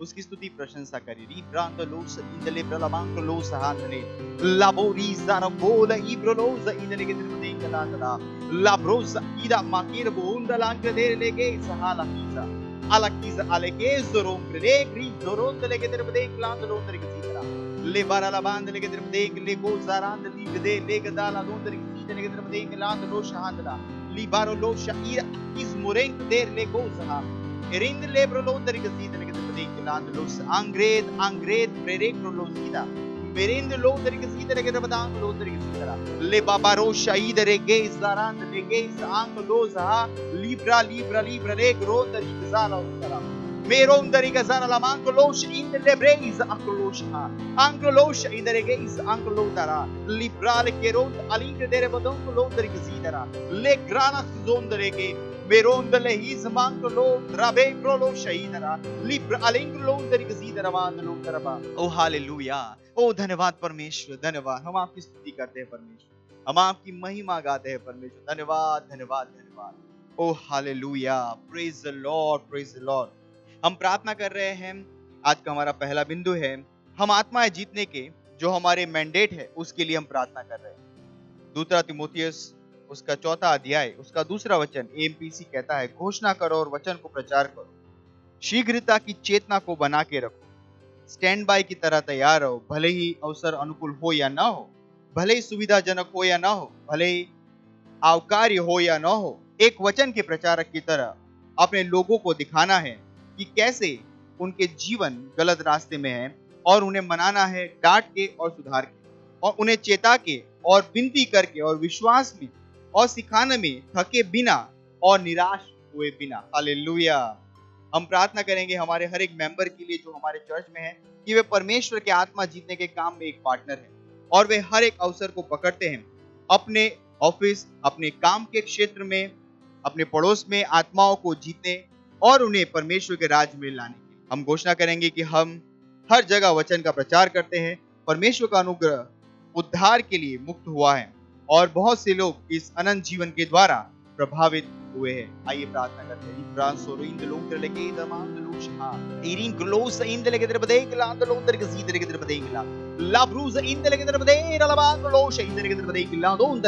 उसकी स्तुति प्रशंसा करें। री ब्रांड लोस इंदले ब्रलमांग लोस हानले लाबोरी ज़ारा बोल इब्रोलोस इंदले के दिल कलांगला लाब्रोस इदा माकिर बोंदलांग दे लेके सहाला कीजा alakiza alekezo rompre grizo rondele che der bede clan rondele che sidra le bara la bande che der bede le go zarand li bede le gadala rondele che sidra che der bede clan ro shahandla li baro lo shahira is morenk der le go zaha erind le bro rondele che sidra che der bede clan lo angred prerek lo sida Berende londere che sidere che rabadang londere che sidera le babaro shaidere ge zarand le ge ang loza libra le grodere che zala utara merondere che zara la manco losh in le breis ankolosh ankolosh idere ge ankolodara libra le che rond alingre dere bodon londere che sidera le grana zondere che merondele his manco lo drabe prolo shaidera libra alingre londere che sidera man londere ba oh hallelujah ओ धन्यवाद परमेश्वर, धन्यवाद। हम आपकी स्तुति करते हैं परमेश्वर, हम आपकी महिमा गाते हैं परमेश्वर। धन्यवाद धन्यवाद धन्यवाद। Oh hallelujah, praise the lord, praise the lord. हम प्रार्थना कर रहे हैं। आज का हमारा पहला बिंदु है हम आत्माएं जीतने के जो हमारे मैंडेट है उसके लिए हम प्रार्थना कर रहे हैं। दूसरा तिमोथियस उसका 4 अध्याय उसका 2 वचन एमपीसी कहता है, घोषणा करो और वचन को प्रचार करो, शीघ्रता की चेतना को बना के रखो, स्टैंड बाय की तरह तैयार रहो, भले ही अवसर अनुकूल हो या ना हो, भले ही सुविधाजनक हो या ना हो, भले ही आवकार्य हो या ना हो, एक वचन के प्रचारक की तरह अपने लोगों को दिखाना है कि कैसे उनके जीवन गलत रास्ते में है और उन्हें मनाना है डांट के और सुधार के और उन्हें चेता के और विनती करके और विश्वास में और सिखाने में थके बिना और निराश हुए बिना। हालेलुया। हम प्रार्थना करेंगे हमारे हर एक मेंबर के लिए जो हमारे चर्च में है कि वे परमेश्वर के आत्मा जीतने के काम में एक पार्टनर है और वे हर एक अवसर को पकड़ते हैं अपने ऑफिस, अपने काम के क्षेत्र में, अपने पड़ोस में आत्माओं को जीतने और उन्हें परमेश्वर के राज्य में लाने के। हम घोषणा करेंगे कि हम हर जगह वचन का प्रचार करते हैं। परमेश्वर का अनुग्रह उद्धार के लिए मुक्त हुआ है और बहुत से लोग इस अनंत जीवन के द्वारा प्रभावित हुए हैं। आइए प्रार्थना करते हैं। ब्रांसोरो इन लोग के लगे दमान लोग शहा इरिन क्लोस इन लगे दर बदे के लांद लोग दर के सीधे के दर बदे के ला ब्रूज इन लगे दर बदे रलबान लोश इन लगे दर बदे के ला दोन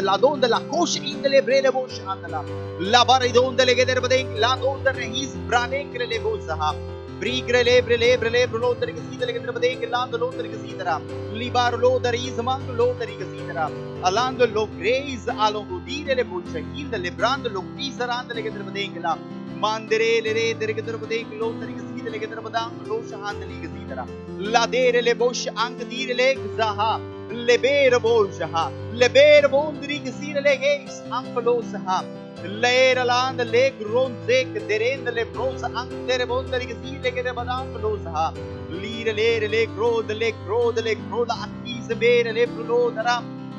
ला कोश इन ले ब्रेले बो शांतला ला बार दोन लगे दर बदे ला दोन दर हिज ब्राने के ले बो सहा ब्रीग्रले ब्रेले ब्रेले ब्रो दर के सीधे लगे दर बदे के लांद लोग दर के सीधरा लिबार लो दर इज मंग लो दर के सीधरा alando lo grace alongo dire le voce in le brand lo pisarande le che drbedengla mandere le dere che drbedeng lo dere che sidele che drbedang lo shahand li che sidera la dere le bosh anche dire le zaha le ber bolsha le ber bondri che sidele che anche lo saha le land le gronze che derend le bronze anche dere bondri che sidele che drbedang lo saha lire le grod akis bere le prolodara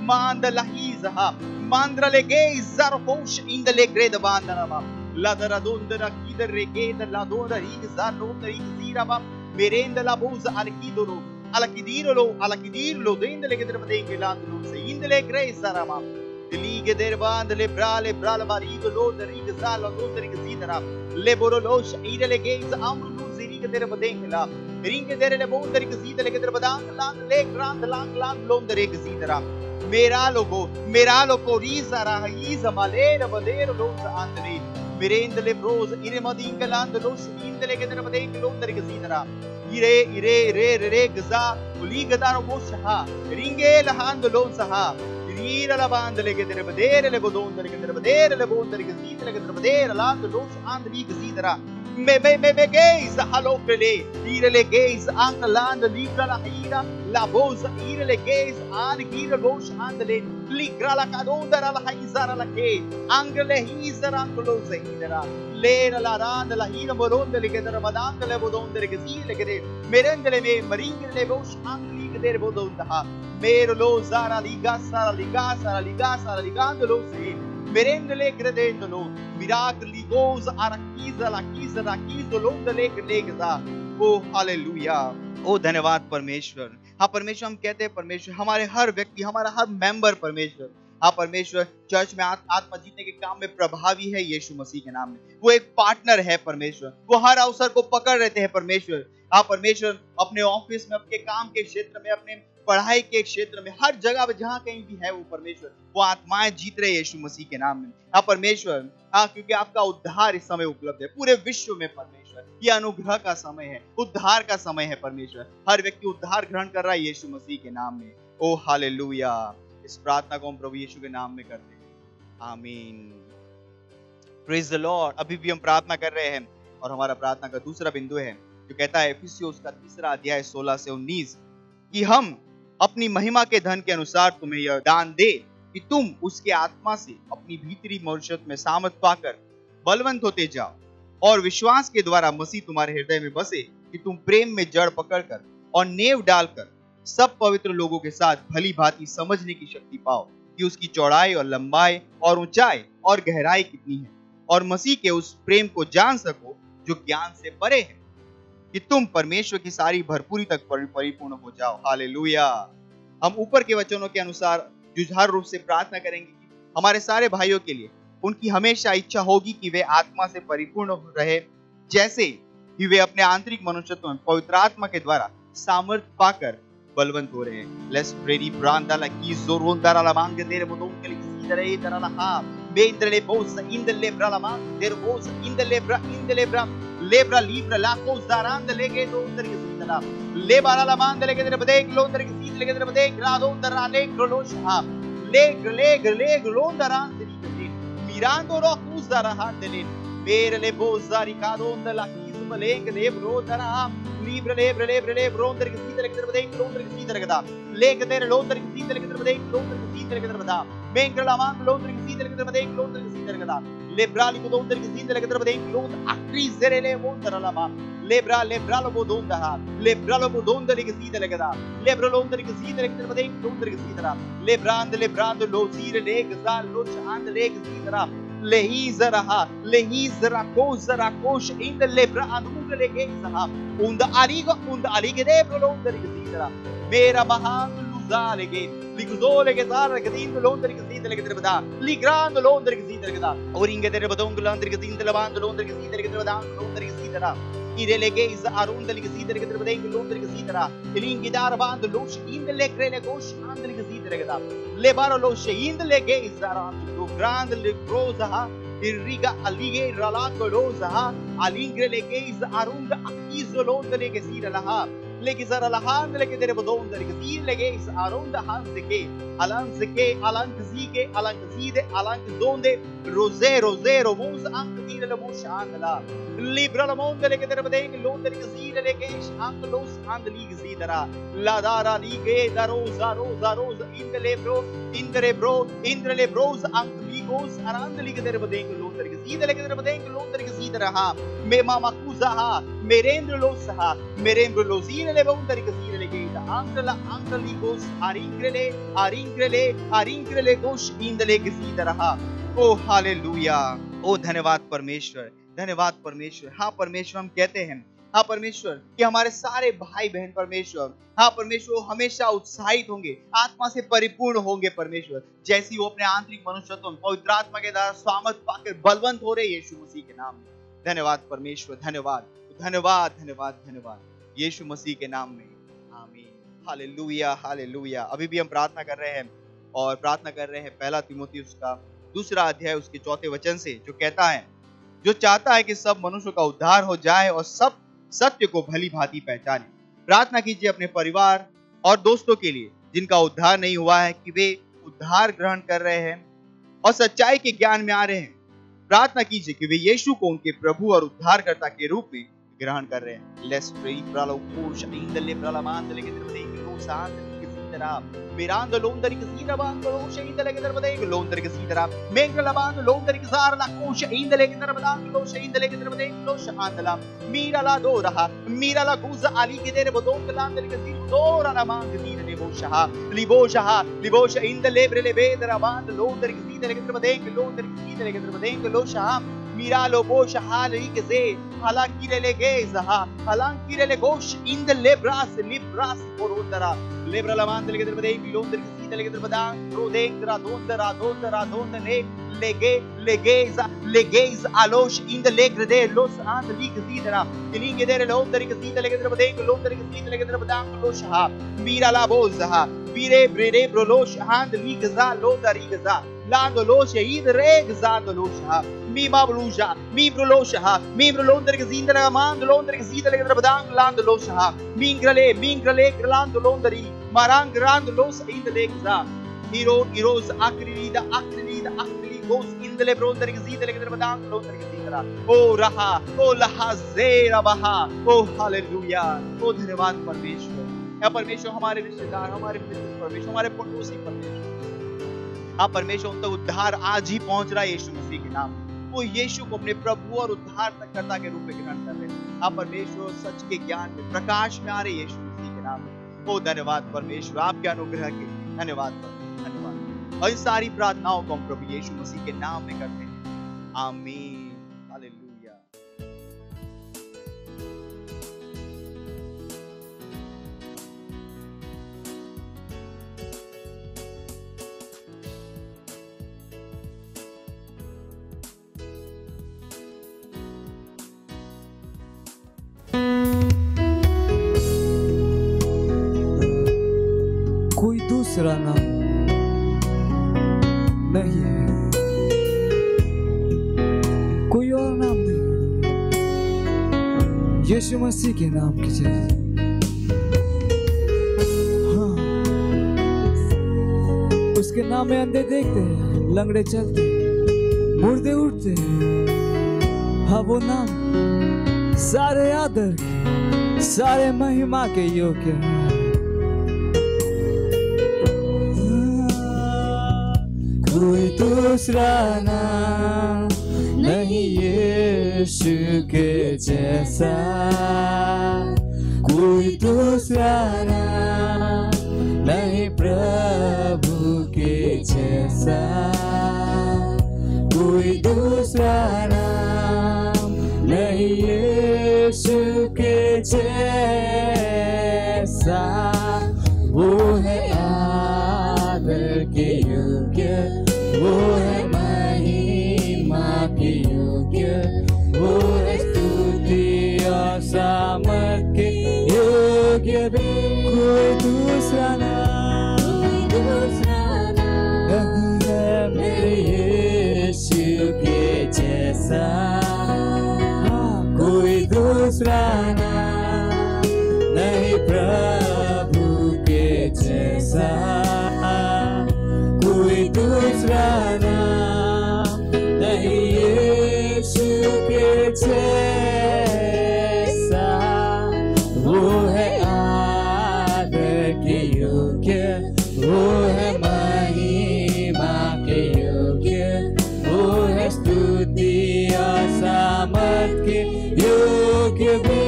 Manda la hizaha, mandra le gay zarhosh in the legreda bandanama, la daradondra kider regeda la dora hizar rota hiziraba, merenda la boza alkidolo, alakidirlo, dende le gedra badenge landlo, se in the legre zarama, the liga der band, le brale varigo, lo the rigazala, lo the rigazidara, le borolosh, ida le gays amru ziriga der badengla, ringa der le bon the rigazida le gedra badang, le grand lang lom the rigazidara. मेरा लोगो Reeza राहीज़ मालेर बदेर loss आंदले मेरेंदले Broz इरे मदींगलांद loss इंदले के तरफ देख लोग दर के सीधरा इरे गजा उली गदारो मोशहा रिंगे लहांद लोसहा रीर लबांदले के तरफ देर ले बोदोंदले के तरफ देर ले बोंदले के सीधले के तरफ देर लांद लोस आंदली के सीधरा me gaze halo pele irele gaze ankaland libra la hira la boza irele gaze an gira losh andele ligra la kadondara la haizara la ke angle hizara anglo zehira lera la rand la hira bolondele ke dara badangale bodondele ke zile ke merendele me maringele bosh angli ke der bodonda mer lo zara ligasa ligandolo se merendele credendolo miracoli goes arakiza la kiza londele credega O hallelujah. ओ धन्यवाद परमेश्वर। हाँ परमेश्वर, हम कहते हैं परमेश्वर हमारे हर व्यक्ति, हमारा हर मेंबर परमेश्वर हाँ परमेश्वर, चर्च में आत्मा जीतने के काम में प्रभावी है यीशु मसीह के नाम में। वो एक पार्टनर है परमेश्वर, वो हर अवसर को पकड़ रहते हैं परमेश्वर। हाँ परमेश्वर, अपने ऑफिस में, अपने काम के क्षेत्र में, अपने पढ़ाई के क्षेत्र में, हर जगह पे जहाँ कहीं भी है वो परमेश्वर, वो आत्माएं जीत रहे यीशु मसीह के नाम में। हाँ परमेश्वर, हाँ क्योंकि आपका उद्धार इस समय उपलब्ध है पूरे विश्व में परमेश्वर। ये अनुग्रह का समय है, उद्धार का समय है परमेश्वर। हर व्यक्ति उद्धार ग्रहण कर रहा है यीशु मसीह के नाम में। ओ हालेलुया। इस प्रार्थना को हम प्रभु यीशु के नाम में करते हैं, आमीन। Praise the Lord. अभी भी हम प्रार्थना कर रहे हैं और हमारा प्रार्थना का दूसरा बिंदु है जो कहता है इफिसियों का 3 अध्याय 16 से 19 कि हम अपनी महिमा के धन के अनुसार तुम्हें यह दान दे कि तुम उसके आत्मा से अपनी भीतरी मनुष्यत्व में सामर्थ पाकर बलवंत होते जाओ और विश्वास के द्वारा मसीह तुम्हारे हृदय में बसे कि तुम प्रेम में जड़ पकड़कर और नेव डालकर सब पवित्र लोगों के साथ भली भांति समझने की शक्ति पाओ कि उसकी चौड़ाई और लंबाई और ऊंचाई और गहराई कितनी है, और मसीह के उस प्रेम को जान सको जो ज्ञान से परे है, कि तुम परमेश्वर की सारी भरपूरी तक परिपूर्ण हो जाओ। हालेलुया। हम ऊपर के वचनों के अनुसार जुझारू रूप से प्रार्थना करेंगे कि हमारे सारे भाइयों के लिए उनकी हमेशा इच्छा होगी कि वे आत्मा से परिपूर्ण रहे, जैसे कि वे अपने आंतरिक मनुष्यत्व में पवित्र आत्मा के द्वारा सामर्थ्य पाकर बलवंत हो रहे हैं। लेट्स प्रे दी ब्रांडाला की जोरों दाराला मांग तेरे मुदों के लिए किसी तरह ये दाराला हाँ बेंद्रले बोस इंदले ब्राला मांग तेरे बोस इंदले ब्रा लेब्रा लीब्रा लाकोस दारांद लेके दो उधर के सीधला ले बाराला मांग लेके तेरे बदे किलो उधर के सीध लेके तेरे बदे ग्रादो दरा ले ग्रोलोश हाँ ले ग्रोलों दारांद तेरी के मिरांदो रो कुस दारा हाथ दे बेरले बोस दारी कादो उधर किस मलेंग ले ब्रो दरा ले ब्रोंदर के सीधे लेके तेरे बदे किलोंदर के सीधे लेके दा लेके तेरे लोंदर के सीधे लेके तेरे बदे किलोंदर के सीधे लेके तेरे बदा मेंगला मांग लोंदर के सीधे लेके तेरे बदे किलोंदर के सीधे लेके दा लेब्राली को दोंदर के सीधे लेके तेरे बदे किलोंदर अक्री जरे ले वोंदर ला मां लेब्रा लो दोंदर हा लेब्रा लो दोंदर के सीधे लेके दा लेब्रा लोंदर के सीधे लेके तेरे बदे किलोंदर के सीधे दा लेब्रांद लो सीरे ले गजाल लो चांद ले के सीधे दा lehi zara kosh in the lebra anunga lege zaha unda aliga de prolonda ligidra mera bahan luzale ge ligzole ge zara ge din londar ge zid lege trebada ligrand londar ge zid lege da और इंगे तेरे बदोंग लंदर के दिन तलबान लondar ge zid lege trebada londar ge zid ra irelege iz arunda lege zid lege trebada londar ge zid ra ilingi dar band losh in the legrele gosh andel ge zid lege da le baro losh in the lege iz aran grand le grozaha irriga alige rala kolozaha alingre lege iz arunda akizolonda lege zid laha lege zara lahan lege tere bodonda lege zid lege iz arunda hanzeke alanzeke alankzige alankzide alankzonde rosero muz ankdile le mushandala libra le monde lege tere bodeng londa lege zid lege andos andlige zidara la dara lige daroza roza indre bros ankligos arandlige tere bodeng londa lege zid lege tere bodeng londa lege zidara ha me mama kuzaha merendro losine le bonda lege zid lege ankaligos aringrele gosh indle lege zidara ha O hallelujah. ओ धन्यवाद परमेश्वर। हाँ परमेश्वर, हम कहते हैं हाँ परमेश्वर कि हमारे सारे भाई बहन परमेश्वर हाँ परमेश्वर हमेशा उत्साहित होंगे, आत्मा से परिपूर्ण होंगे परमेश्वर, जैसी वो अपने आंतरिक मनुष्यत्व में पवित्र आत्मा के द्वारा सामर्थ पाकर बलवंत हो रहे यीशु मसीह के नाम में। धन्यवाद परमेश्वर, धन्यवाद यीशु मसीह के नाम में, आमीन। हालेलुया। अभी भी हम प्रार्थना कर रहे हैं पहला तीमुथियुस का 2 अध्याय उसके 4 वचन से, जो कहता है जो चाहता है कि सब मनुष्यों का उद्धार हो जाए और सब सत्य को भली भांति पहचाने। प्रार्थना कीजिए अपने परिवार और दोस्तों के लिए जिनका उद्धार नहीं हुआ है कि वे उद्धार ग्रहण कर रहे हैं और सच्चाई के ज्ञान में आ रहे हैं। प्रार्थना कीजिए कि वे यीशु को उनके प्रभु और उद्धारकर्ता के रूप में ग्रहण कर रहे हैं। Let's pray. Mirando l'ondere che si lavando l'oscia in delle che terbadengo l'ondere che si darà mentre lavando l'ondere che sarà la coscia in delle che terbadengo l'oscia in delle che terbadengo l'oscia andala mira la dora mira la cosa ali che dere bodon l'andere che si dora la manga di ne libosha in delle bre le vedere band l'ondere che si delle che terbadengo l'ondere che si delle che terbadengo l'oscia mira lo bosha hali che se halanki le geza halanki le gosh in delle bras brasi porundara lebra la mandele che deve bilondere che si delle che deve dan rodengra dondera dondere legeza alosh in the legre de los and li che si dera che li che dere londere che si delle che deve dan londere che si delle che deve dan los ha mira la bolsa Pire brede brolosh hand ligaza lodarigaza lando loshe idre gazando losha mi mabluja mi brolosha mi brolonder gazindra mand londer gazidle gadabang lando losha mingrale grando londari marang grand los indlegza heroes akrili goes in the lebron gazidle gadabang londer gazindra oh raha oh lahazera baha oh hallelujah oh धन्यवाद परमेश्वर है परमेश्वर हमारे रिश्तेदार हमारे मित्र परमेश्वर हमारे पड़ोसी परमेश्वर आप परमेश्वर उन तक उद्धार आज ही पहुंच रहा है यीशु मसीह के नाम वो यीशु को अपने प्रभु और उद्धारकर्ता के रूप में ग्रहण कर रहे हैं आप परमेश्वर सच के ज्ञान में प्रकाश में आ रहे यीशु मसीह के नाम में ओ धन्यवाद परमेश्वर आपके अनुग्रह के धन्यवाद धन्यवाद और इन सारी प्रार्थनाओं को हम प्रभु यीशु मसीह के नाम में करते हैं आमीन हालेलुया कोई दूसरा नाम नहीं है कोई और नाम नहीं यीशु मसीह के नाम की जैसे हाँ उसके नाम में अंधे देखते हैं लंगड़े चलते हैं मुर्दे उठते हैं हाँ वो नाम सारे आदर सारे महिमा के योग्य है कोई दूसरा नाम नहीं यीशु के जैसा कोई दूसरा नाम नहीं प्रभु के जैसा कोई दूसरा नाम नहीं यीशु के जैसा वो है आदर के योग्य वो है महिमा के योग्य वो है स्तुति और सामर्थ के योग्य भी कोई दूसरा नाम नहीं है मेरे यीशु के जैसा कोई दूसरा नाम नहीं प्रभु के जैसा कोई दूसरा नाम नहीं यीशु के जैसा वो है आदर के योग्य वो है महिमा के योग्य वो है स्तुति और सामर्थ के योग्य भी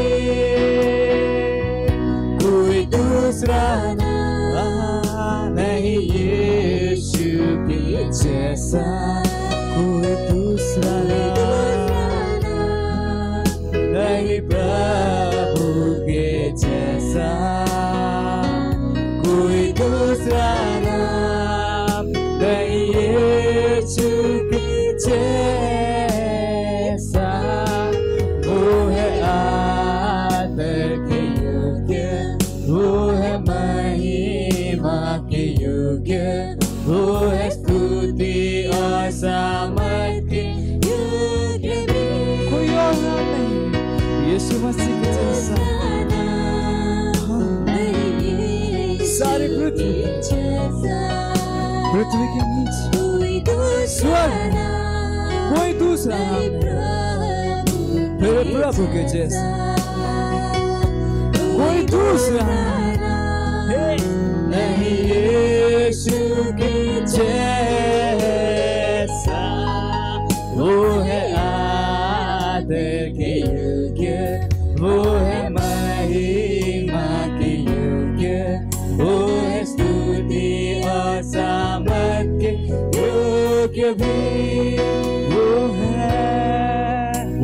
कोई दूसरा नाम नहीं यीशु के जैसा कोई दूसरा नहीं प्रभु के जैसा कोई दूसरा नाम नहीं यीशु के जैसा वो है आदर के योग्य वो है महिमा के योग्य वो है स्तुति और सामर्थ के योग्य कोई और नाम नहीं यीशु मसीह के जैसा सारी पृथ्वी के नीचे स्वर्ग कोई दूसरा नाम मेरे प्रभु के जैसा कोई दूसरा नहीं यीशु के जैसा वो है आदर के योग्य वो है महिमा के योग्य वो है स्तुति और सामर्थ के योग्य भी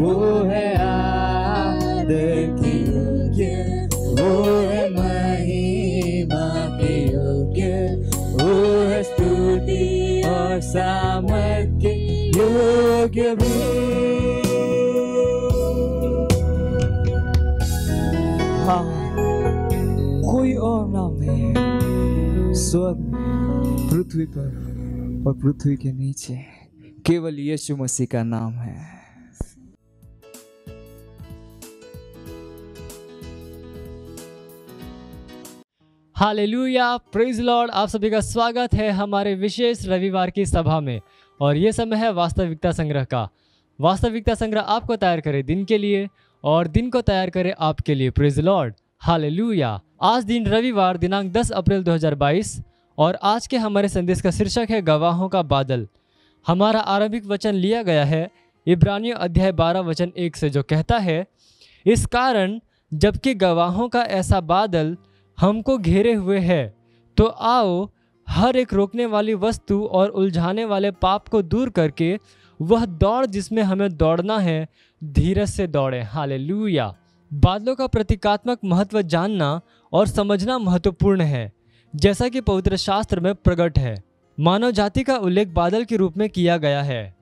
वो है आदर के योग्य वो है महिमा सामर्थ के योग्य भी। हाँ, कोई और नाम नहीं है स्वर्ग में, पृथ्वी पर और पृथ्वी के नीचे, केवल यीशु मसीह का नाम है। Hallelujah, praise Lord. आप सभी का स्वागत है हमारे विशेष रविवार की सभा में। और ये समय है वास्तविकता संग्रह का। वास्तविकता संग्रह आपको तैयार करे दिन के लिए और दिन को तैयार करे आपके लिए। Praise Lord, hallelujah. आज दिन रविवार दिनांक 10 अप्रैल 2022 और आज के हमारे संदेश का शीर्षक है गवाहों का बादल। हमारा आरंभिक वचन लिया गया है इब्रानियों अध्याय 12 वचन 1 से, जो कहता है, इस कारण जबकि गवाहों का ऐसा बादल हमको घेरे हुए है, तो आओ हर एक रोकने वाली वस्तु और उलझाने वाले पाप को दूर करके वह दौड़ जिसमें हमें दौड़ना है, धीरज से दौड़े। हालेलुया। बादलों का प्रतीकात्मक महत्व जानना और समझना महत्वपूर्ण है, जैसा कि पवित्र शास्त्र में प्रकट है। मानव जाति का उल्लेख बादल के रूप में किया गया है,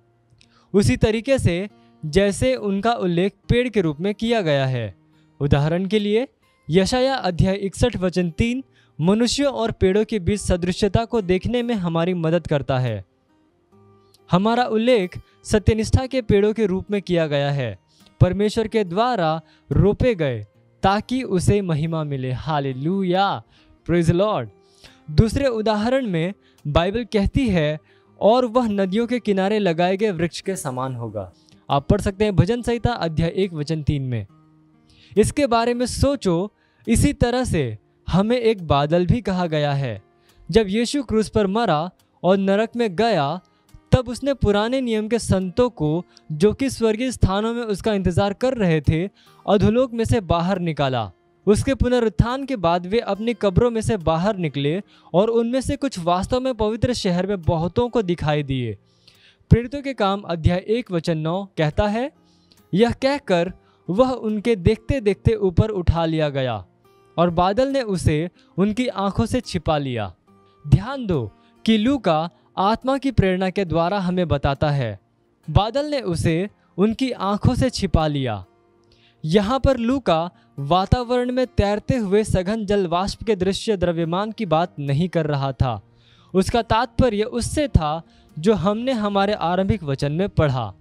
उसी तरीके से जैसे उनका उल्लेख पेड़ के रूप में किया गया है। उदाहरण के लिए यशाया अध्याय 61 वचन 3 मनुष्यों और पेड़ों के बीच सदृश्यता को देखने में हमारी मदद करता है। हमारा उल्लेख सत्यनिष्ठा के पेड़ों के रूप में किया गया है, परमेश्वर के द्वारा रोपे गए ताकि उसे महिमा मिले। Hallelujah, praise Lord. दूसरे उदाहरण में बाइबल कहती है, और वह नदियों के किनारे लगाए गए वृक्ष के समान होगा। आप पढ़ सकते हैं भजन संहिता अध्याय 1 वचन 3 में। इसके बारे में सोचो, इसी तरह से हमें एक बादल भी कहा गया है। जब यीशु क्रूस पर मरा और नरक में गया, तब उसने पुराने नियम के संतों को, जो कि स्वर्गीय स्थानों में उसका इंतजार कर रहे थे, अधोलोक में से बाहर निकाला। उसके पुनरुत्थान के बाद वे अपनी कब्रों में से बाहर निकले और उनमें से कुछ वास्तव में पवित्र शहर में बहुतों को दिखाई दिए। प्रेरितों के काम अध्याय 1 वचन 9 कहता है, यह कहकर वह उनके देखते देखते ऊपर उठा लिया गया और बादल ने उसे उनकी आंखों से छिपा लिया। ध्यान दो कि लूका आत्मा की प्रेरणा के द्वारा हमें बताता है, बादल ने उसे उनकी आंखों से छिपा लिया। यहाँ पर लूका वातावरण में तैरते हुए सघन जल वाष्प के दृश्य द्रव्यमान की बात नहीं कर रहा था। उसका तात्पर्य उससे था जो हमने हमारे आरंभिक वचन में पढ़ा।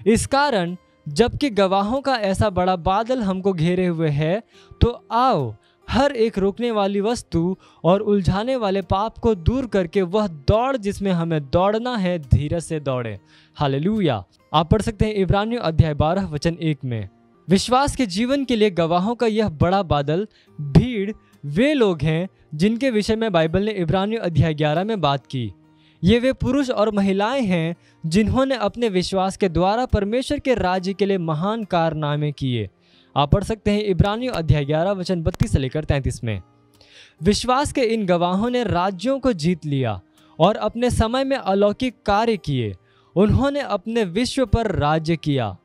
इस कारण जबकि गवाहों का ऐसा बड़ा बादल हमको घेरे हुए है, तो आओ हर एक रोकने वाली वस्तु और उलझाने वाले पाप को दूर करके वह दौड़ जिसमें हमें दौड़ना है, धीरज से दौड़े। हालेलुया। आप पढ़ सकते हैं इब्रानियों अध्याय 12 वचन 1 में। विश्वास के जीवन के लिए गवाहों का यह बड़ा बादल भीड़ वे लोग हैं जिनके विषय में बाइबल ने इब्रानियों अध्याय 11 में बात की। ये वे पुरुष और महिलाएं हैं जिन्होंने अपने विश्वास के द्वारा परमेश्वर के राज्य के लिए महान कारनामे किए। आप पढ़ सकते हैं इब्रानियों अध्याय 11 वचन 32 से लेकर 33 में। विश्वास के इन गवाहों ने राज्यों को जीत लिया और अपने समय में अलौकिक कार्य किए। उन्होंने अपने विश्व पर राज्य किया।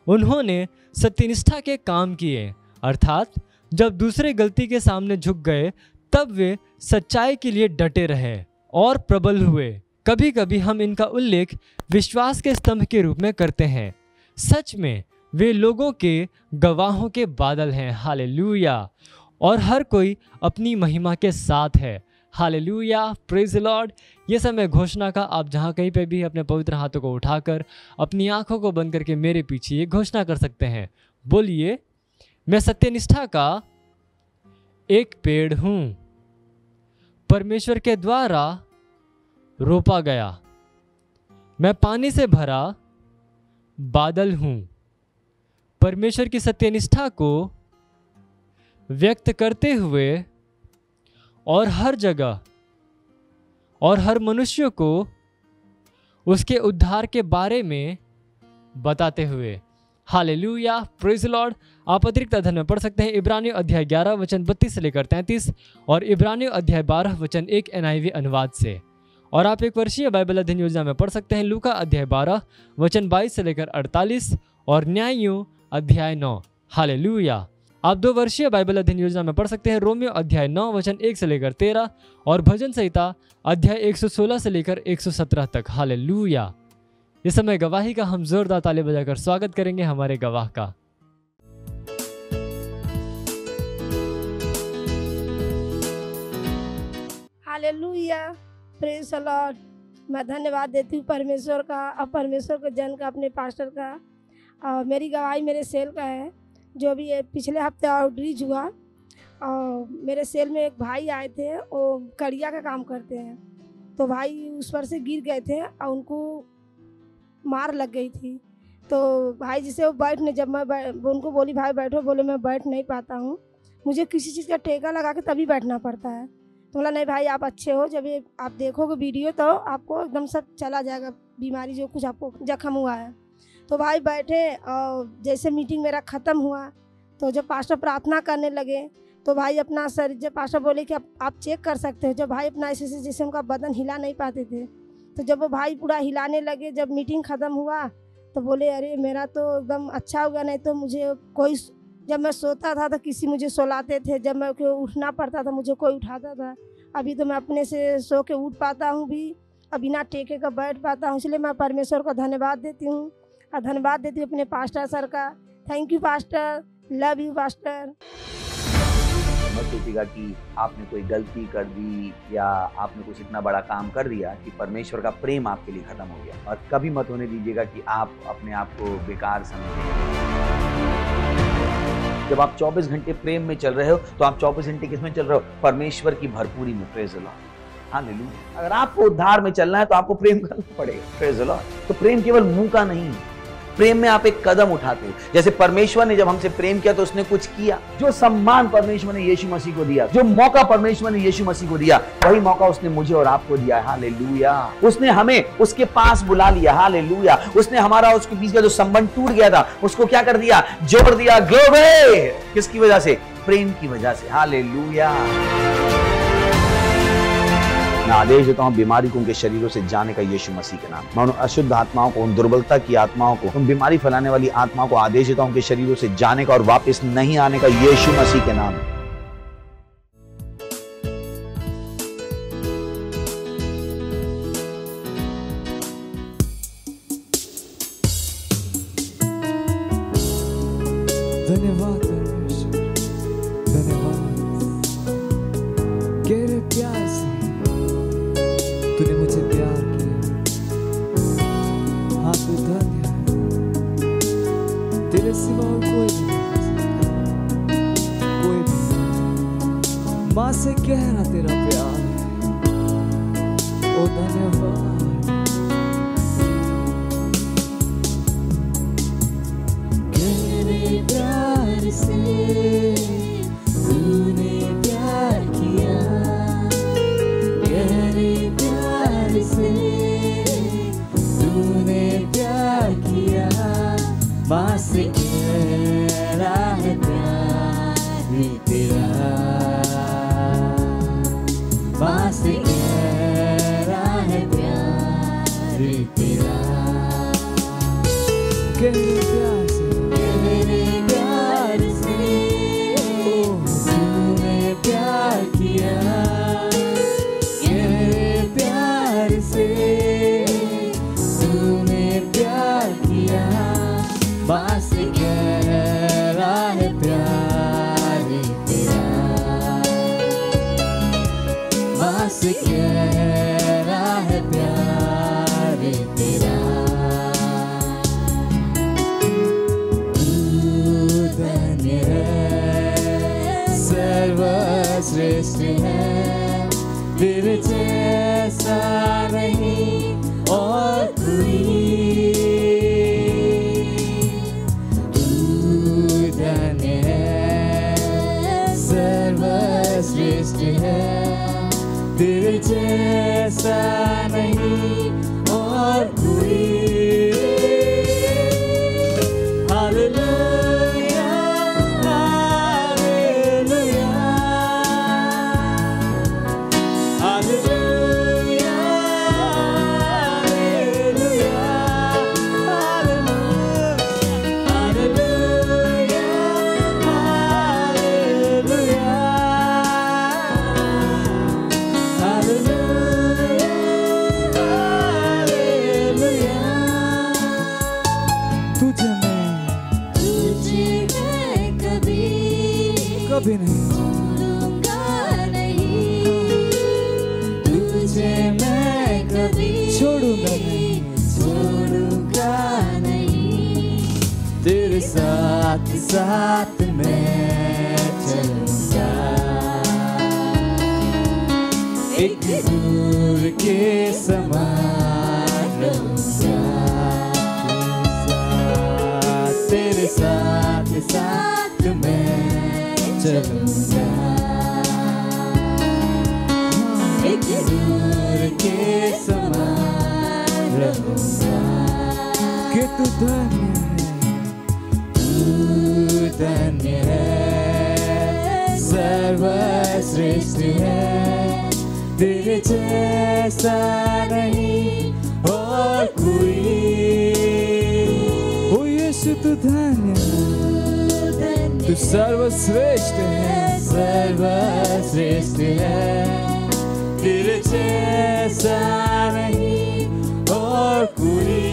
उन्होंने सत्यनिष्ठा के काम किए, अर्थात जब दूसरे गलती के सामने झुक गए, तब वे सच्चाई के लिए डटे रहे और प्रबल हुए। कभी कभी हम इनका उल्लेख विश्वास के स्तंभ के रूप में करते हैं। सच में वे लोगों के गवाहों के बादल हैं। हालेलुया। और हर कोई अपनी महिमा के साथ है। Hallelujah, praise Lord. ये समय घोषणा का, आप जहाँ कहीं पे भी अपने पवित्र हाथों को उठाकर अपनी आंखों को बंद करके मेरे पीछे ये घोषणा कर सकते हैं। बोलिए, मैं सत्यनिष्ठा का एक पेड़ हूँ, परमेश्वर के द्वारा रोपा गया। मैं पानी से भरा बादल हूँ, परमेश्वर की सत्यनिष्ठा को व्यक्त करते हुए और हर जगह और हर मनुष्य को उसके उद्धार के बारे में बताते हुए। Hallelujah, praise Lord. आप अतिरिक्त अध्ययन में पढ़ सकते हैं इब्रानियों अध्याय 11 वचन 32 से लेकर 33 और इब्रानियों अध्याय 12 वचन 1 NIV अनुवाद से। और आप एक वर्षीय बाइबल अध्ययन योजना में पढ़ सकते हैं लूका अध्याय 12 वचन 22 से लेकर 48 और न्यायों अध्याय 9। हालेलुया। आप 2 वर्षीय बाइबल अध्ययन योजना में पढ़ सकते हैं रोमियो अध्याय 9 वचन 1 से लेकर 13 और भजन संहिता अध्याय 116 से लेकर 117 तक। हालेलुया। इस समय गवाही का हम जोरदार ताली बजाकर स्वागत करेंगे हमारे गवाह का। Hallelujah, praise the Lord. मैं धन्यवाद देती हूँ परमेश्वर का और परमेश्वर के जन का, अपने पास्टर का। मेरी गवाही मेरे सेल का है। जो भी ये पिछले हफ्ते आउटरीच हुआ और मेरे सेल में एक भाई आए थे, वो कड़िया का काम करते हैं। तो भाई उस पर से गिर गए थे और उनको मार लग गई थी। तो भाई जिसे वो बैठने, जब मैं उनको बोली भाई बैठो, बोले मैं बैठ नहीं पाता हूँ, मुझे किसी चीज़ का ठेका लगा के तभी बैठना पड़ता है। तो बोला नहीं भाई आप अच्छे हो, जब ये आप देखोगे वीडियो तो आपको एकदम सब चला जाएगा, बीमारी जो कुछ आपको जख्म हुआ है। तो भाई बैठे और जैसे मीटिंग मेरा ख़त्म हुआ तो जब पास्टर प्रार्थना करने लगे तो भाई अपना सर, जब पास्टर बोले कि आप चेक कर सकते हो, जब भाई अपना ऐसे जैसे उनका बदन हिला नहीं पाते थे, तो जब वो भाई पूरा हिलाने लगे, जब मीटिंग ख़त्म हुआ तो बोले अरे मेरा तो एकदम अच्छा हो गया, नहीं तो मुझे कोई, जब मैं सोता था तो किसी मुझे सोलाते थे, जब मैं उठना पड़ता था मुझे कोई उठाता था। अभी तो मैं अपने से सो के उठ पाता हूँ भी और बिना टेके का बैठ पाता हूँ। इसलिए मैं परमेश्वर को धन्यवाद देती हूँ और धन्यवाद देती हूँ अपने पास्टर सर का। Thank you pastor, love you pastor. मत सोचिएगा कि आपने कोई गलती कर दी या आपने कुछ इतना बड़ा काम कर दिया कि परमेश्वर का प्रेम आपके लिए खत्म हो गया। और कभी मत होने दीजिएगा कि आप अपने आप को बेकार समझें। जब आप 24 घंटे प्रेम में चल रहे हो तो आप 24 घंटे किस में चल रहे हो? परमेश्वर की भरपूरी में। Praise the Lord, hallelujah. अगर आपको उद्धार में चलना है तो आपको प्रेम करना पड़ेगा। Praise the Lord. तो प्रेम केवल मुंह का नहीं है, प्रेम में आप एक कदम उठाते हो। जैसे परमेश्वर ने जब हमसे प्रेम किया तो उसने कुछ किया। जो सम्मान परमेश्वर ने यीशु मसीह को दिया, जो मौका परमेश्वर ने यीशु मसीह को दिया, वही मौका उसने मुझे और आपको दिया है। हालेलुया। उसने हमें उसके पास बुला लिया। हालेलुया। उसने हमारा उसके बीच का जो संबंध टूट गया था उसको क्या कर दिया? जोड़ दिया। ग्लोरी। किसकी वजह से? प्रेम की वजह से। हालेलुया। मैं आदेश देता हूं बीमारी को उनके शरीरों से जाने का यीशु मसीह के नाम। मैं उन अशुद्ध आत्माओं को, उन दुर्बलता की आत्माओं को, उन बीमारी फैलाने वाली आत्माओं को आदेश देता हूं उनके शरीरों से जाने का और वापस नहीं आने का यीशु मसीह के नाम। धन्यवाद परमेश्वर, धन्यवाद गहरे प्यार से तूने मुझे प्यार किया। हाँ तू धन्य है, तेरे सिवा और कोई भी नहीं, कोई भी। माँ से गहरा तेरा प्यार है। ओ धन्यवाद। गहरे प्यार से तूने प्यार किया, गहरे प्यार से तूने प्यार किया। माँ से गहरा है प्यार तेरा, माँ से गहरा है प्यार तेरा। गहरे प्यार से, गहरे प्यार से तूने प्यार किया, गहरे प्यार से तूने प्यार किया। माँ से गहरा है प्यार तेरा, माँ से गहरा है प्यार तेरा। तू धन्य है, सर्वश्रेष्ठ है, तेरे जैसा नहीं और कोई। तू धन्य है, सर्वश्रेष्ठ है, तेरे जैसा नहीं और कोई। Hallelujah, hallelujah, hallelujah, hallelujah, hallelujah, कभी नहीं, तुझे मैं कभी छोड़ूंगा नहीं, छोड़ूंगा नहीं। तेरे साथ साथ मैं चलूंगा, एक दूर के समान रहूंगा, तेरे साथ साथ मैं चलूंगा, एक दूर के समान रहूंगा। कि तू धन्य है, सर्वश्रेष्ठ है, तेरे जैसा नहीं और कोई। ओ यीशु तू धन्य, तू सर्वश्रेष्ठ है, सर्वश्रेष्ठ है, तेरे जैसा नहीं और कोई।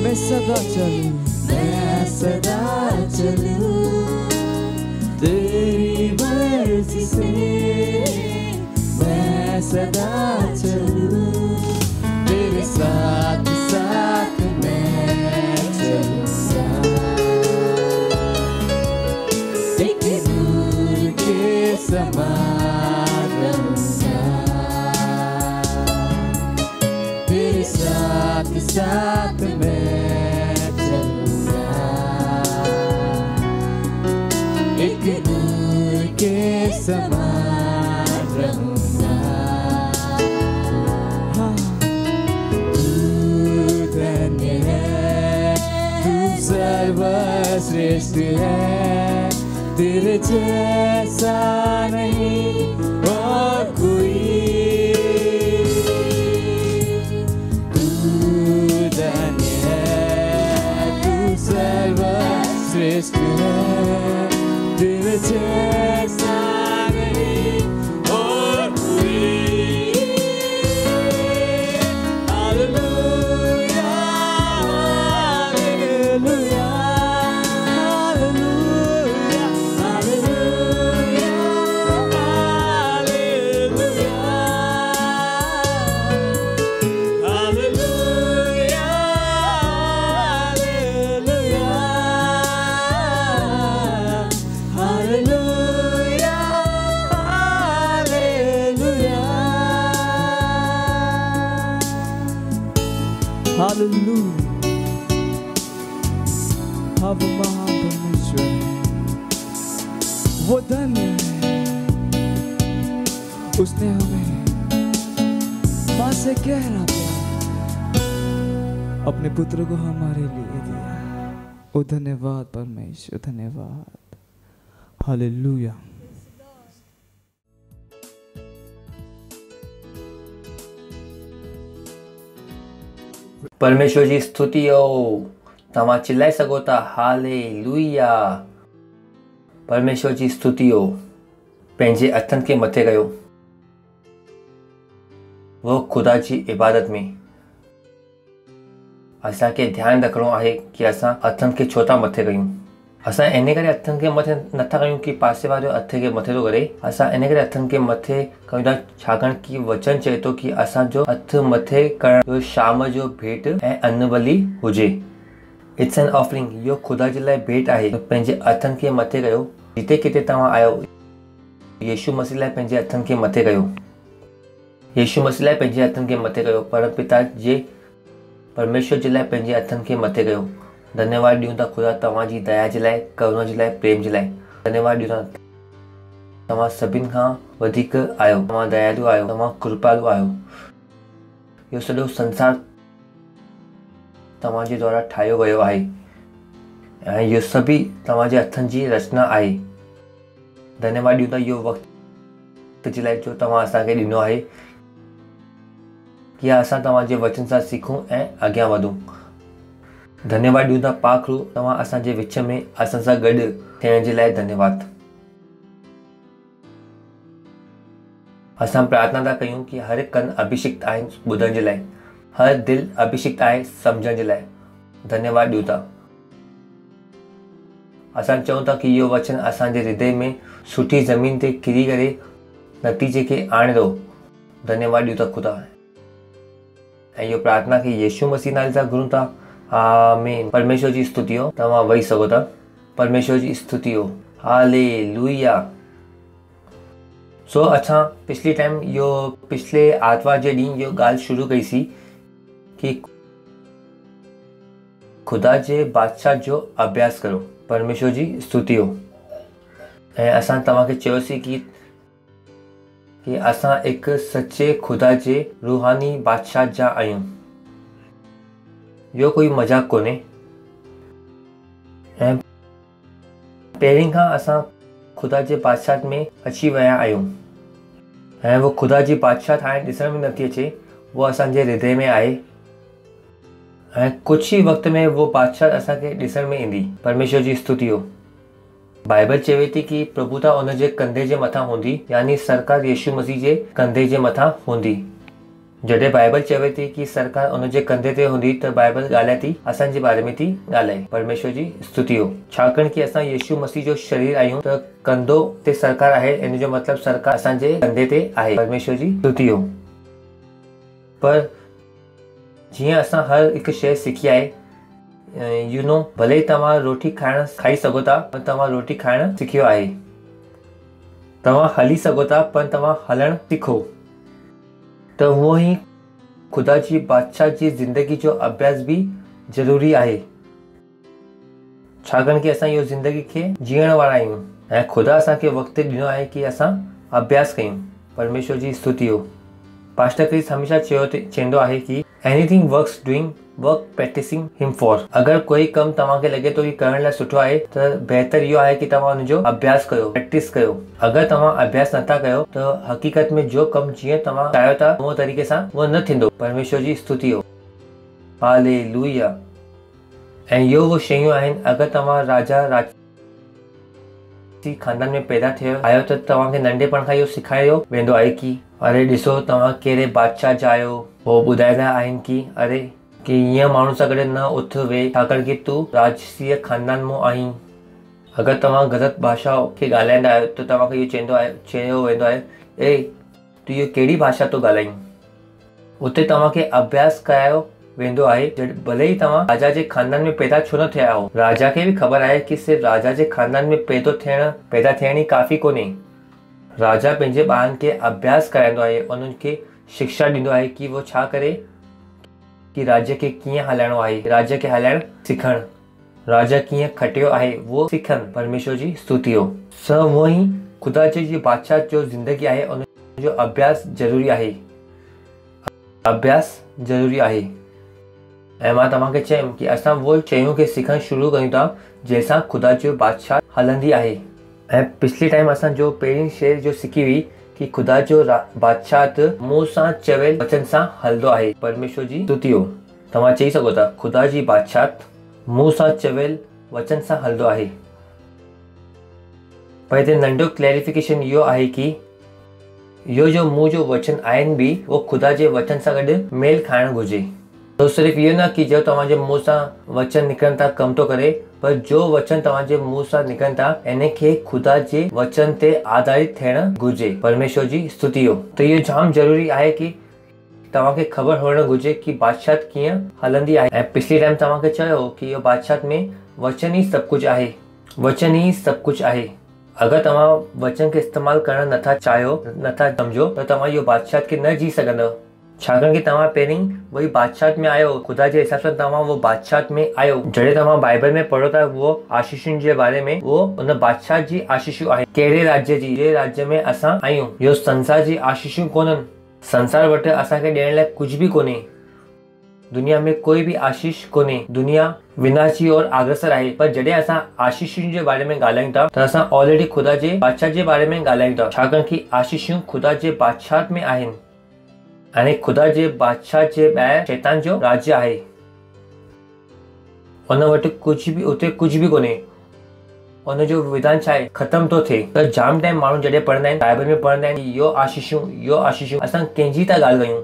मैं सदा चलूं, मैं सदा चलूं, तेरी मर्जी से मैं सदा चलूं, तेरे साथ साथ मैं चलूंगा, एक दूर के समान रहूंगा, तेरे साथ साथ मैं चलूंगा, एक दूर के समान रहूंगा। हाँ, तू धन्य है, तू सर्वश्रेष्ठ है, तेरे जैसा नहीं और कोई। सर्वश्रेष्ठ है, तेरे जैसा नहीं और कोई। Hallelujah, hallelujah, hallelujah, hallelujah, hallelujah, hallelujah. अब महान परमेश्वर है, वो धन्य है, उसने हमें माँ से गहरा प्यार अपने पुत्र को हमारे लिए दिया। ओ धन्यवाद परमेश्वर, धन्यवाद। हालेलुया। परमेश्वर जी स्तुति हो, तव्हां चिल्लाए सघो था हालेलुया। परमेश्वर जी स्तुति हो, पंहिंजे हथनि खे मथे कयो, वो खुदा जी इबादत में असांखे ध्यानु रखिणो आहे कि असां हथनि खे छो था मथे कयूं। असां इन करे हथनि खे मथे नथा कयूं कि पासे वारो हथ खे मथे थो करे। असां इन करे हथनि खे मथे कयूं था छाकाणि कि वचन चए थो कि असांजो हथ मथे करण शाम जो भेंट ऐं अन्न बलि हुजे। इट्स एन ऑफरिंग, इहो ख़ुदा जे लाइ भेंट आहे। पंहिंजे हथनि खे मथे कयो। जिते किथे तव्हां आयो, यीशु मसीह लाइ पंहिंजे हथनि खे मथे कयो। यीशु मसीह लाइ पंहिंजे हथनि खे मथे कयो। परमपिता जे परमेश्वर जे लाइ पंहिंजे हथनि खे मथे कयो। धन्यवाद ॾियूं था ख़ुदा तव्हांजी दया जे लाइ, करुणा जे लाइ, प्रेम जे लाइ। धन्यवाद ॾियूं था, तव्हां सभिनि खां वधीक आहियो। तव्हां दयालु आहियो, तव्हां कृपालु आहियो। इहो सॼो संसार तव्हांजे द्वारा ठाहियो वियो आहे ऐं इहो सभी तव्हांजे हथनि जी रचना आहे। धन्यवाद ॾियूं था इहो वक़्तु जे लाइ जो तव्हां असांखे ॾिनो आहे कि असां तव्हांजे वचन सां सिखूं ऐं अॻियां वधूं। धन्यवाद ॾियूं था पाक रूह तव्हां असांजे विच में असां सां गॾु थियण जे लाइ धन्यवाद। असां प्रार्थना था कयूं कि हर कन अभिषिक्त आहिनि ॿुधण जे लाइ, हर दिलि अभिषिक्त आहे सम्झण जे लाइ। धन्यवाद ॾियूं था। असां चऊं था कि इहो वचन असांजे हृदय में सुठी ज़मीन ते किरी करे नतीजे खे आणे थो। धन्यवाद ॾियूं था ख़ुदा। ऐं इहो प्रार्थना खे यीशु मसीह नाले सां घुरूं था। आमीन। परमेश्वर जी स्तुति हो। तव्हां वेही सघो था। परमेश्वर जी स्तुति हो। हालेलुया। सो असां पिछले टाइम पिछले आर्तवार जे ॾींहुं इहो ॻाल्हि शुरू कईसीं कि ख़ुदा जे बादशाह जो अभ्यास करो। परमेश्वर जी स्तुति हो। ऐं असां तव्हांखे चयोसीं कि असां हिकु सचे ख़ुदा जे रूहानी बादशाह जा आहियूं। इहो कोई मज़ाक कोन्हे। ऐं पहिरीं खां असां ख़ुदा जे बादशाह में अची विया आहियूं ऐं वो ख़ुदा जी बादशाह हाणे ॾिसण में नथी अचे, वो असांजे हृदय में आहे ऐं कुझु ई वक़्त में वो बादशाह असांखे ॾिसण में ईंदी। परमेश्वर जी स्तुति हो। बाइबल चवे थी कि प्रभुता उन जे कंधे जे मथां हूंदी, यानी सरकार यीशु मसीह जे कंधे जे मथां हूंदी। जॾहिं बाइबल चवे थी कि सरकार उन जे कंधे ते हूंदी त बाइबल ॻाल्हाए थी असांजे बारे में थी ॻाल्हाए। परमेश्वर जी स्तुति हो। छाकाणि कि असां यीशु मसीह जो शरीर आहियूं त कंधो ते सरकार आहे, इन जो मतिलबु सरकार असांजे कंधे ते आहे। परमेश्वर जी स्तुति हो। पर जीअं असां हर हिकु शइ सिखी आहे, भले तव्हां रोटी खाई सघो था पर तव्हां रोटी खाइण सिखियो आहे। तव्हां हली सघो था पर तव्हां हलणु सिखो। त उहो ई ख़ुदा जी बादशाह जी ज़िंदगी जो अभ्यास बि ज़रूरी आहे। छाकाणि कि असां इहो ज़िंदगी खे जीअण वारा आहियूं ऐं ख़ुदा असांखे वक़्तु ॾिनो आहे कि असां अभ्यास कयूं। परमेश्वर जी स्तुति हो। पास्टर क्रिस हमेशा चवंदो आहे कि anything works doing work practicing him for. अगरि कोई कमु तव्हांखे लॻे थो कि करण लाइ सुठो आहे त बहितर इहो आहे कि तव्हां हुनजो अभ्यास कयो, प्रैक्टिस कयो। अगरि तव्हां अभ्यास नथा कयो त हक़ीक़त में जो कमु जीअं तव्हां चाहियो था उहो तरीक़े सां उहो न थींदो। परमेश्वर जी स्तुति हो। हालेलुया। ऐं इहो उहो शयूं आहिनि, अगरि तव्हां राजा खानदान में पैदा थियो आहियो त तव्हांखे नंढेपण खां इहो सेखारियो वेंदो आहे कि अरे ॾिसो तव्हां कहिड़े बादशाह जा आहियो। हो ॿुधाईंदा आहिनि कि हीअं माण्हू सां गॾु न उथ वेह, छाकाणि कि तूं राजसीय खानदान मां आहीं। अगरि तव्हां ग़लति भाषा खे ॻाल्हाईंदा आहियो त तव्हांखे इहो चयो वेंदो आहे, ए तूं इहो कहिड़ी भाषा थो ॻाल्हाईं। उते तव्हांखे अभ्यास करायो वेंदो आहे। भले ई तव्हां राजा जे खानदान में पैदा छो न थिया हो। राजा खे बि ख़बर आहे कि सिर्फ़ु राजा जे खानदान में पैदा थियण ई काफ़ी कोन्हे। राजा पंहिंजे ॿारनि खे अभ्यास कराईंदो आहे, उन्हनि खे शिक्षा ॾींदो आहे कि वो छा करे, कि राज्य खे कीअं हलाइणो आहे, राज्य खे हलाइणु सिखणु, राजा कीअं खटियो आहे वो सिखनि। परमेश्वर जी स्तुति हो। उहो ई ख़ुदा जी बादशाह जो ज़िंदगी आहे, उनजो अभ्यास ज़रूरी आहे। अभ्यास ज़रूरी आहे। ऐं मां तव्हांखे चयुमि कि असां उहो शयूं खे सिखणु शुरू कयूं था जंहिंसां ख़ुदा जो बादशाह हलंदी आहे। ऐं पिछले टाइम असां जो पहिरीं शइ जो सिखी हुई कि ख़ुदा जो बादशाह त मुंहुं सां चवियल वचन सां हलंदो आहे। परमेश्वर जी स्तुति हो। तव्हां चई सघो था ख़ुदा जी बादशाह मुंहुं सां चवियल वचन सां हलंदो आहे। पर हिते नंढो क्लैरिफिकेशन इहो आहे कि इहो जो मुंहुं जो वचन आहिनि बि उहो ख़ुदा जे वचन सां गॾु मेल खाइणु घुरिजे। तो सिर्फ़ु इहो न कि जो तव्हांजे मुंहुं सां वचन निकिरनि था कमु थो करे, पर जो वचन तव्हांजे मुंहुं सां निकिरनि था इन खे ख़ुदा जे वचन ते आधारित थियणु घुरिजे। परमेश्वर जी स्तुति हो। त इहो जाम ज़रूरी आहे कि तव्हांखे ख़बर हुअणु घुरिजे कि बादशाह कीअं हलंदी आहे। ऐं पिछले टाइम तव्हांखे चयो कि इहो बादशाह में वचन ई सभु कुझु आहे। वचन ई सभु कुझु आहे। अगरि तव्हां वचन खे इस्तेमालु करणु नथा चाहियो, नथा सम्झो त तव्हां इहो बादशाह खे न जी सघंदव। छाकाणि कि तव्हां पहिरीं वही बादशाह में आहियो। ख़ुदा जे हिसाब सां तव्हां वो बादशाह में आहियो। जॾहिं तव्हां बाइबल में पढ़ो था उहो आशीषुनि जे बारे में, उहो उन बादशाह जी आशीषूं आहिनि। कहिड़े राज्य जी? जे राज्य में असां आहियूं। इहो संसार जी आशीषूं कोन्हनि। संसार वटि असांखे ॾियण लाइ कुझु बि कोन्हे। दुनिया में कोई भी आशीष कोन्हे, दुनिया विनाश जी ओर अग्रसर आहे। पर जॾहिं असां आशीषुनि जे बारे में ॻाल्हायूं था त असां ऑलरेडी ख़ुदा जे बादशाह जे बारे में ॻाल्हायूं था, छाकाणि कि आशीषूं ख़ुदा जे बादशाह में आहिनि। हाणे ख़ुदा जे बादशाह जे ॿाहिरि शैतान जो राज्य आहे, उन वटि कुझु बि उते कुझु बि कोन्हे। उन जो विधान छा आहे, ख़तम थो थिए। त जाम टाइम माण्हू जॾहिं पढ़ंदा आहिनि, बाइबल में पढ़ंदा आहिनि इहो आशीषूं, असां कंहिंजी था ॻाल्हि कयूं?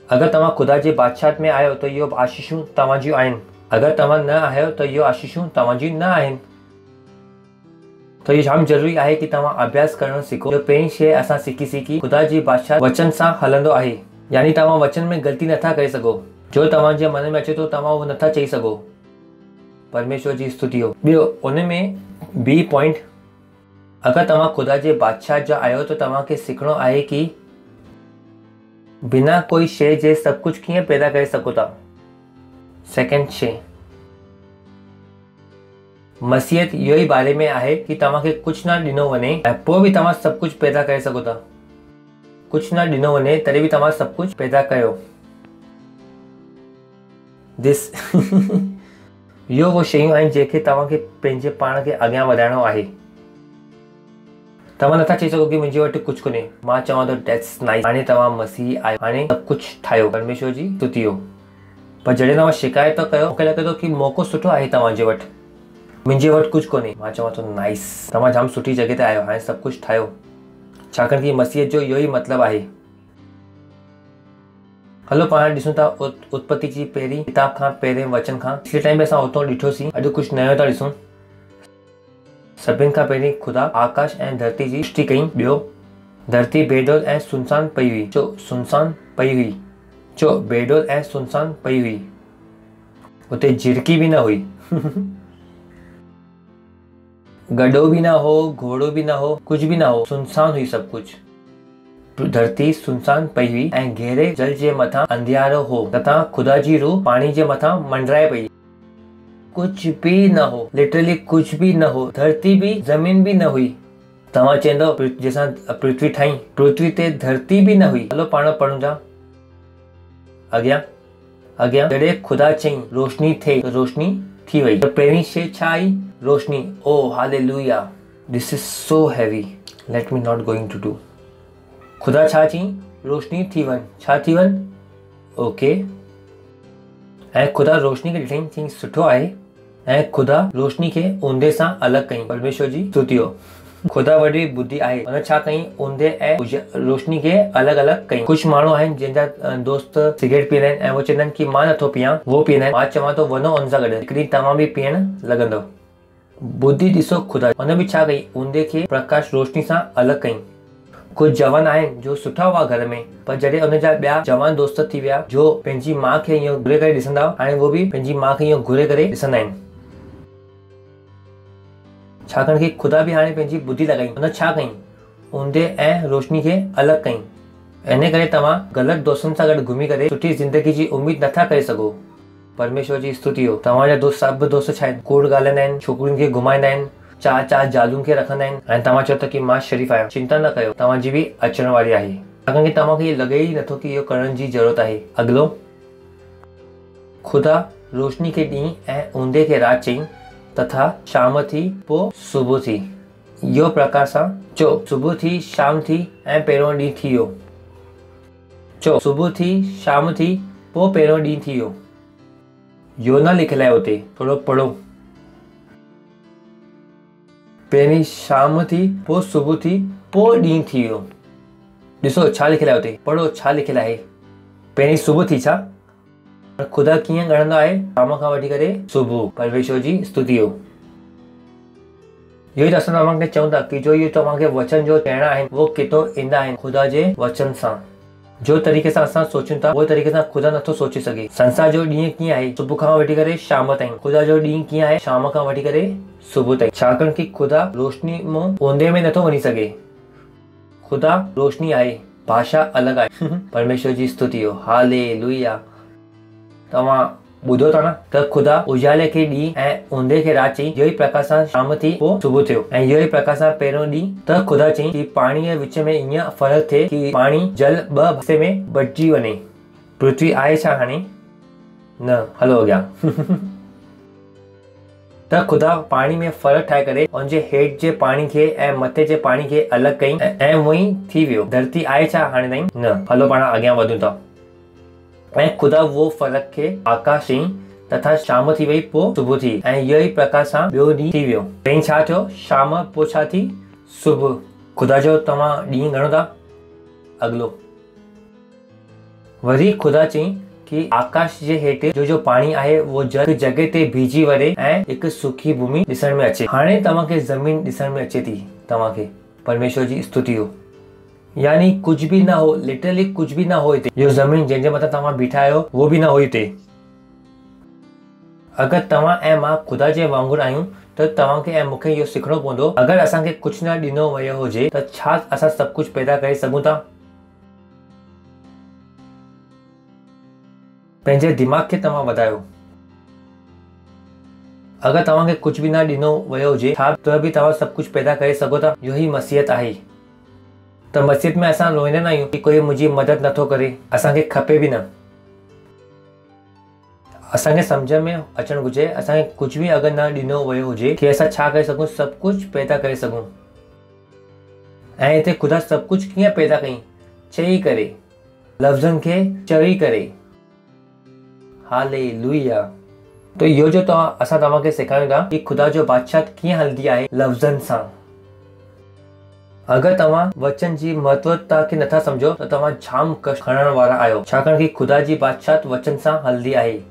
अगरि तव्हां ख़ुदा जे बादशाह में आहियो त इहो आशीषूं तव्हां जूं आहिनि। अगरि तव्हां न आहियो त इहो आशीषूं तव्हां जूं न आहिनि। त इहो जाम ज़रूरी आहे कि तव्हां अभ्यास करणु सिखो। जो पहिरीं शइ असां सिखी ख़ुदा जी बादशाह वचन सां हलंदो आहे, यानी तव्हां वचन में ग़लती नथा करे सघो। जो तव्हांजे मन में अचे थो तव्हां उहो नथा चई सघो। परमेश्वर जी स्तुति हो। ॿियो उन में बी पॉइंट, अगरि तव्हां ख़ुदा जे बादशाह जा आहियो त तव्हांखे सिखणो आहे कि बिना कोई शइ जे सभु कुझु कीअं पैदा करे सघो था। सेकेंड शइ, मसीहत इहो ई बारे में आहे कि तव्हांखे कुझु न ॾिनो वञे ऐं पोइ बि तव्हां सभु कुझु पैदा करे सघो था। कुझु न ॾिनो वञे तॾहिं बि तव्हां सभु कुझु पैदा कयो। दिस इहो उहो शयूं आहिनि जेके तव्हांखे पंहिंजे पाण खे अॻियां वधाइणो आहे। तव्हां नथा चई सघो कि मुंहिंजे वटि कुझु कोन्हे। मां चवां थो दैट्स नाइस, हाणे तव्हां मसीह आहियो, हाणे सभु कुझु ठाहियो। परमेश्वर जी स्तुति हो। पर जॾहिं तव्हां शिकायत था कयो, मूंखे लॻे थो कि मौक़ो सुठो आहे तव्हांजे वटि, मुंहिंजे वटि कुझु कोन्हे। मां चवां थो नाइस, तव्हां जाम सुठी जॻह ते आहियो, हाणे सभु कुझु ठाहियो। छाकाणि कि मसीहत जो इहो ई मतिलबु आहे। हलो पाण ॾिसूं था उत्पत्ति जी पहिरीं किताब खां पहिरें वचन खां। पिछले टाइम में असां उतां ॾिठोसीं, अॼु कुझु नयो था ॾिसूं। सभिनि खां पहिरीं ख़ुदा आकाश ऐं धरती जी सृष्टि कई। ॿियो, धरती बेडोल ऐं सुनसान पई हुई। सुनसान पई हुई। बेडोल ऐं सुनसान पई हुई। उते झिरकी बि न हुई, गॾो बि न हो, घोड़ो बि न हो, कुझु बि न हो, सुनसान हुई सभु कुझु। धरती सुनसान पई हुई ऐं गहरे जल जे मथां अंधियारो हो तथा ख़ुदा जी रूह पाणी जे मथां मंडराए पई। कुझु बि न हो, लिटरली कुझु बि न हो। धरती बि, ज़मीन बि न हुई। तव्हां चवंदव जंहिंसां पृथ्वी ठाही, पृथ्वी ते धरती बि न हुई। हलो पाण पढ़ूं था अॻियां। जॾहिं ख़ुदा चई रोशनी थिए त रोशनी थी वई। त पहिरीं शइ छा आई? रोशनी। Oh hallelujah, this is so heavy, let me not going to do. ख़ुदा छा चई? रोशनी थी वञ। छा थी वञ? ओके। ऐं ख़ुदा रोशनी खे ॾिठईं, चई सुठो आहे। ऐं ख़ुदा रोशनी खे ऊंदे सां अलॻि कई। परमेश्वर जी स्तुति हो। ख़ुदा वॾी बुद्धि आहे। हुन छा कई? ऊंदे ऐं रोशनी खे अलॻि अलॻि कई। कुझु माण्हू आहिनि जंहिंजा दोस्त सिगरेट पीअंदा आहिनि ऐं उहो चवंदा आहिनि कि मां नथो पीआं, वो पीअंदा आहिनि। मां चवां थो वञो उन सां गॾु, हिकिड़ी तव्हां बि पीअण लॻंदव। बुद्धि ॾिसो ख़ुदा, हुन बि छा कई? ऊंदे खे प्रकाश रोशनी सां अलॻि कई। कुझु जवान आहिनि जो सुठा हुआ घर में, पर जॾहिं हुनजा ॿिया जवान दोस्त थी विया जो पंहिंजी माउ खे ईअं घुरे करे ॾिसंदा, हाणे उहो बि पंहिंजी माउ खे ईअं घुरे करे ॾिसंदा आहिनि। छाकाणि कि ख़ुदा बि हाणे पंहिंजी बुद्धि लॻाई। हुन छा कई? ऊंदे ऐं रोशनी खे अलॻि कई। इन करे तव्हां ग़लति दोस्तनि सां गॾु घुमी करे सुठी ज़िंदगी जी उमेद नथा करे सघो। परमेश्वर जी स्तुति हो। तव्हांजा दोस्त सभु दोस्त छा आहिनि? कूड़ ॻाल्हाईंदा आहिनि, छोकिरियुनि खे घुमाईंदा आहिनि, चार जालुनि खे रखंदा आहिनि ऐं तव्हां चओ था कि मां शरीफ़ आहियां। चिंता न कयो, तव्हांजी बि अचण वारी आहे। छाकाणि कि तव्हांखे इहो लॻे ई नथो कि इहो करण जी ज़रूरत आहे। अॻिलो, ख़ुदा रोशनी खे ॾींहुं ऐं ऊंदे खे राति चई तथा शाम थी पोइ सुबुह थी। इहो प्रकार सां सुबुह थी, शाम थी ऐं पहिरियों ॾींहुं थी वियो। सुबुह थी, शाम थी, पोइ पहिरियों ॾींहुं थी वियो। इहो न लिखियलु आहे हुते, थोरो पढ़ो। पहिरीं शाम थी, पोइ सुबुह थी, पोइ ॾींहुं थी वियो। ॾिसो छा लिखियलु आहे हुते, पढ़ो छा लिखियलु आहे। पहिरीं सुबुह थी छा? ख़ुदा कीअं ॻणंदो आहे? शाम खां वठी करे सुबुह। परमेश्वर जी स्तुति हो। इहो ई असां तव्हांखे चऊं था कि जो इहो तव्हांखे वचन जो चइणा आहिनि उहो किथां ईंदा आहिनि? ख़ुदा जे वचन सां। जो तरीक़े सां असां सोचूं था उहो तरीक़े सां ख़ुदा नथो सोचे सघे। संसार जो ॾींहुं कीअं आहे? सुबुह खां वठी करे शाम ताईं। ख़ुदा जो ॾींहुं कीअं आहे? शाम खां वठी करे सुबुह ताईं। छाकाणि कि ख़ुदा रोशनी मां ऊंदे में नथो वञी सघे। ख़ुदा रोशनी आहे, भाषा अलॻि आहे। परमेश्वर जी स्तुति हो। हालेलुया। तव्हां ॿुधो था न त ख़ुदा उजाले खे ॾींहुं ऐं ऊंदे खे राति चई। इहो ई प्रकाश सां शाम थी पोइ सुबुह थियो। ऐं इहो ई प्रकाश सां पहिरियों ॾींहुं त ख़ुदा चई कि पाणीअ विच में ईअं फ़र्क़ु थिए कि पाणी जल ॿ हिसे में बटिजी वञे। पृथ्वी आहे छा हाणे? न हलो अॻियां। त ख़ुदा पाणी में फ़र्क़ु ठाहे करे उनजे हेठि जे पाणी खे ऐं मथे जे पाणी खे अलॻि कई ऐं उहो ई थी वियो। धरती आहे छा हाणे ताईं? न। हलो पाण अॻियां वधूं था। ऐं ख़ुदा उहो फ़र्क़ु खे आकाश चई तथा शाम थी वई पोइ सुबुह थी ऐं इहो ई प्रकाश सां ॿियो ॾींहुं थी वियो। पहिरीं छा थियो? शाम, पोइ छा थी? सुबुह। ख़ुदा जो तव्हां ॾींहुं घणो था? अॻिलो। वरी ख़ुदा चई कि आकाश जे हेठि जो पाणी आहे उहो जॻह ते बीजी वरे ऐं हिकु सुकी भूमि ॾिसण में अचे। हाणे तव्हांखे ज़मीन ॾिसण में अचे थी। तव्हांखे परमेश्वर जी स्तुति हो। यानी कुझु बि न हो, लिटरली कुझु बि न हो हिते। इहो ज़मीन जंहिंजे मथां तव्हां बीठा आहियो उहो बि न हो हिते। अगरि तव्हां ऐं मां ख़ुदा जे वांगुरु आहियूं त तव्हांखे ऐं मूंखे इहो सिखणो पवंदो, अगरि असांखे कुझु न ॾिनो वियो हुजे त छा असां सभु कुझु पैदा करे सघूं था? पंहिंजे दिमाग़ खे तव्हां वधायो। अगरि तव्हांखे कुझु बि न ॾिनो वियो हुजे छा त बि तव्हां सभु कुझु पैदा करे सघो था? इहो ई मसीहत आहे। त मसीहत में असां रोईंदा न आहियूं कि कोई मुंहिंजी मदद नथो करे, असांखे खपे बि न। असांखे सम्झ में अचणु घुरिजे असांखे कुझु बि अगरि न ॾिनो वियो हुजे कि असां छा करे सघूं? सभु कुझु पैदा करे सघूं। ऐं हिते ख़ुदा सभु कुझु कीअं पैदा कई? चई करे, लफ़्ज़नि खे चई करे। हालेलुया। तो इहो जो असां तव्हांखे सेखारियूं था कि ख़ुदा जो बादशाह कीअं हलंदी आहे? लफ़्ज़नि सां। अगरि तव्हां वचन जी महत्वता खे नथा सम्झो त तव्हां जाम कष्ट खणण वारा आहियो, छाकाणि कि ख़ुदा जी बादशाह वचन सां हलंदी आहे।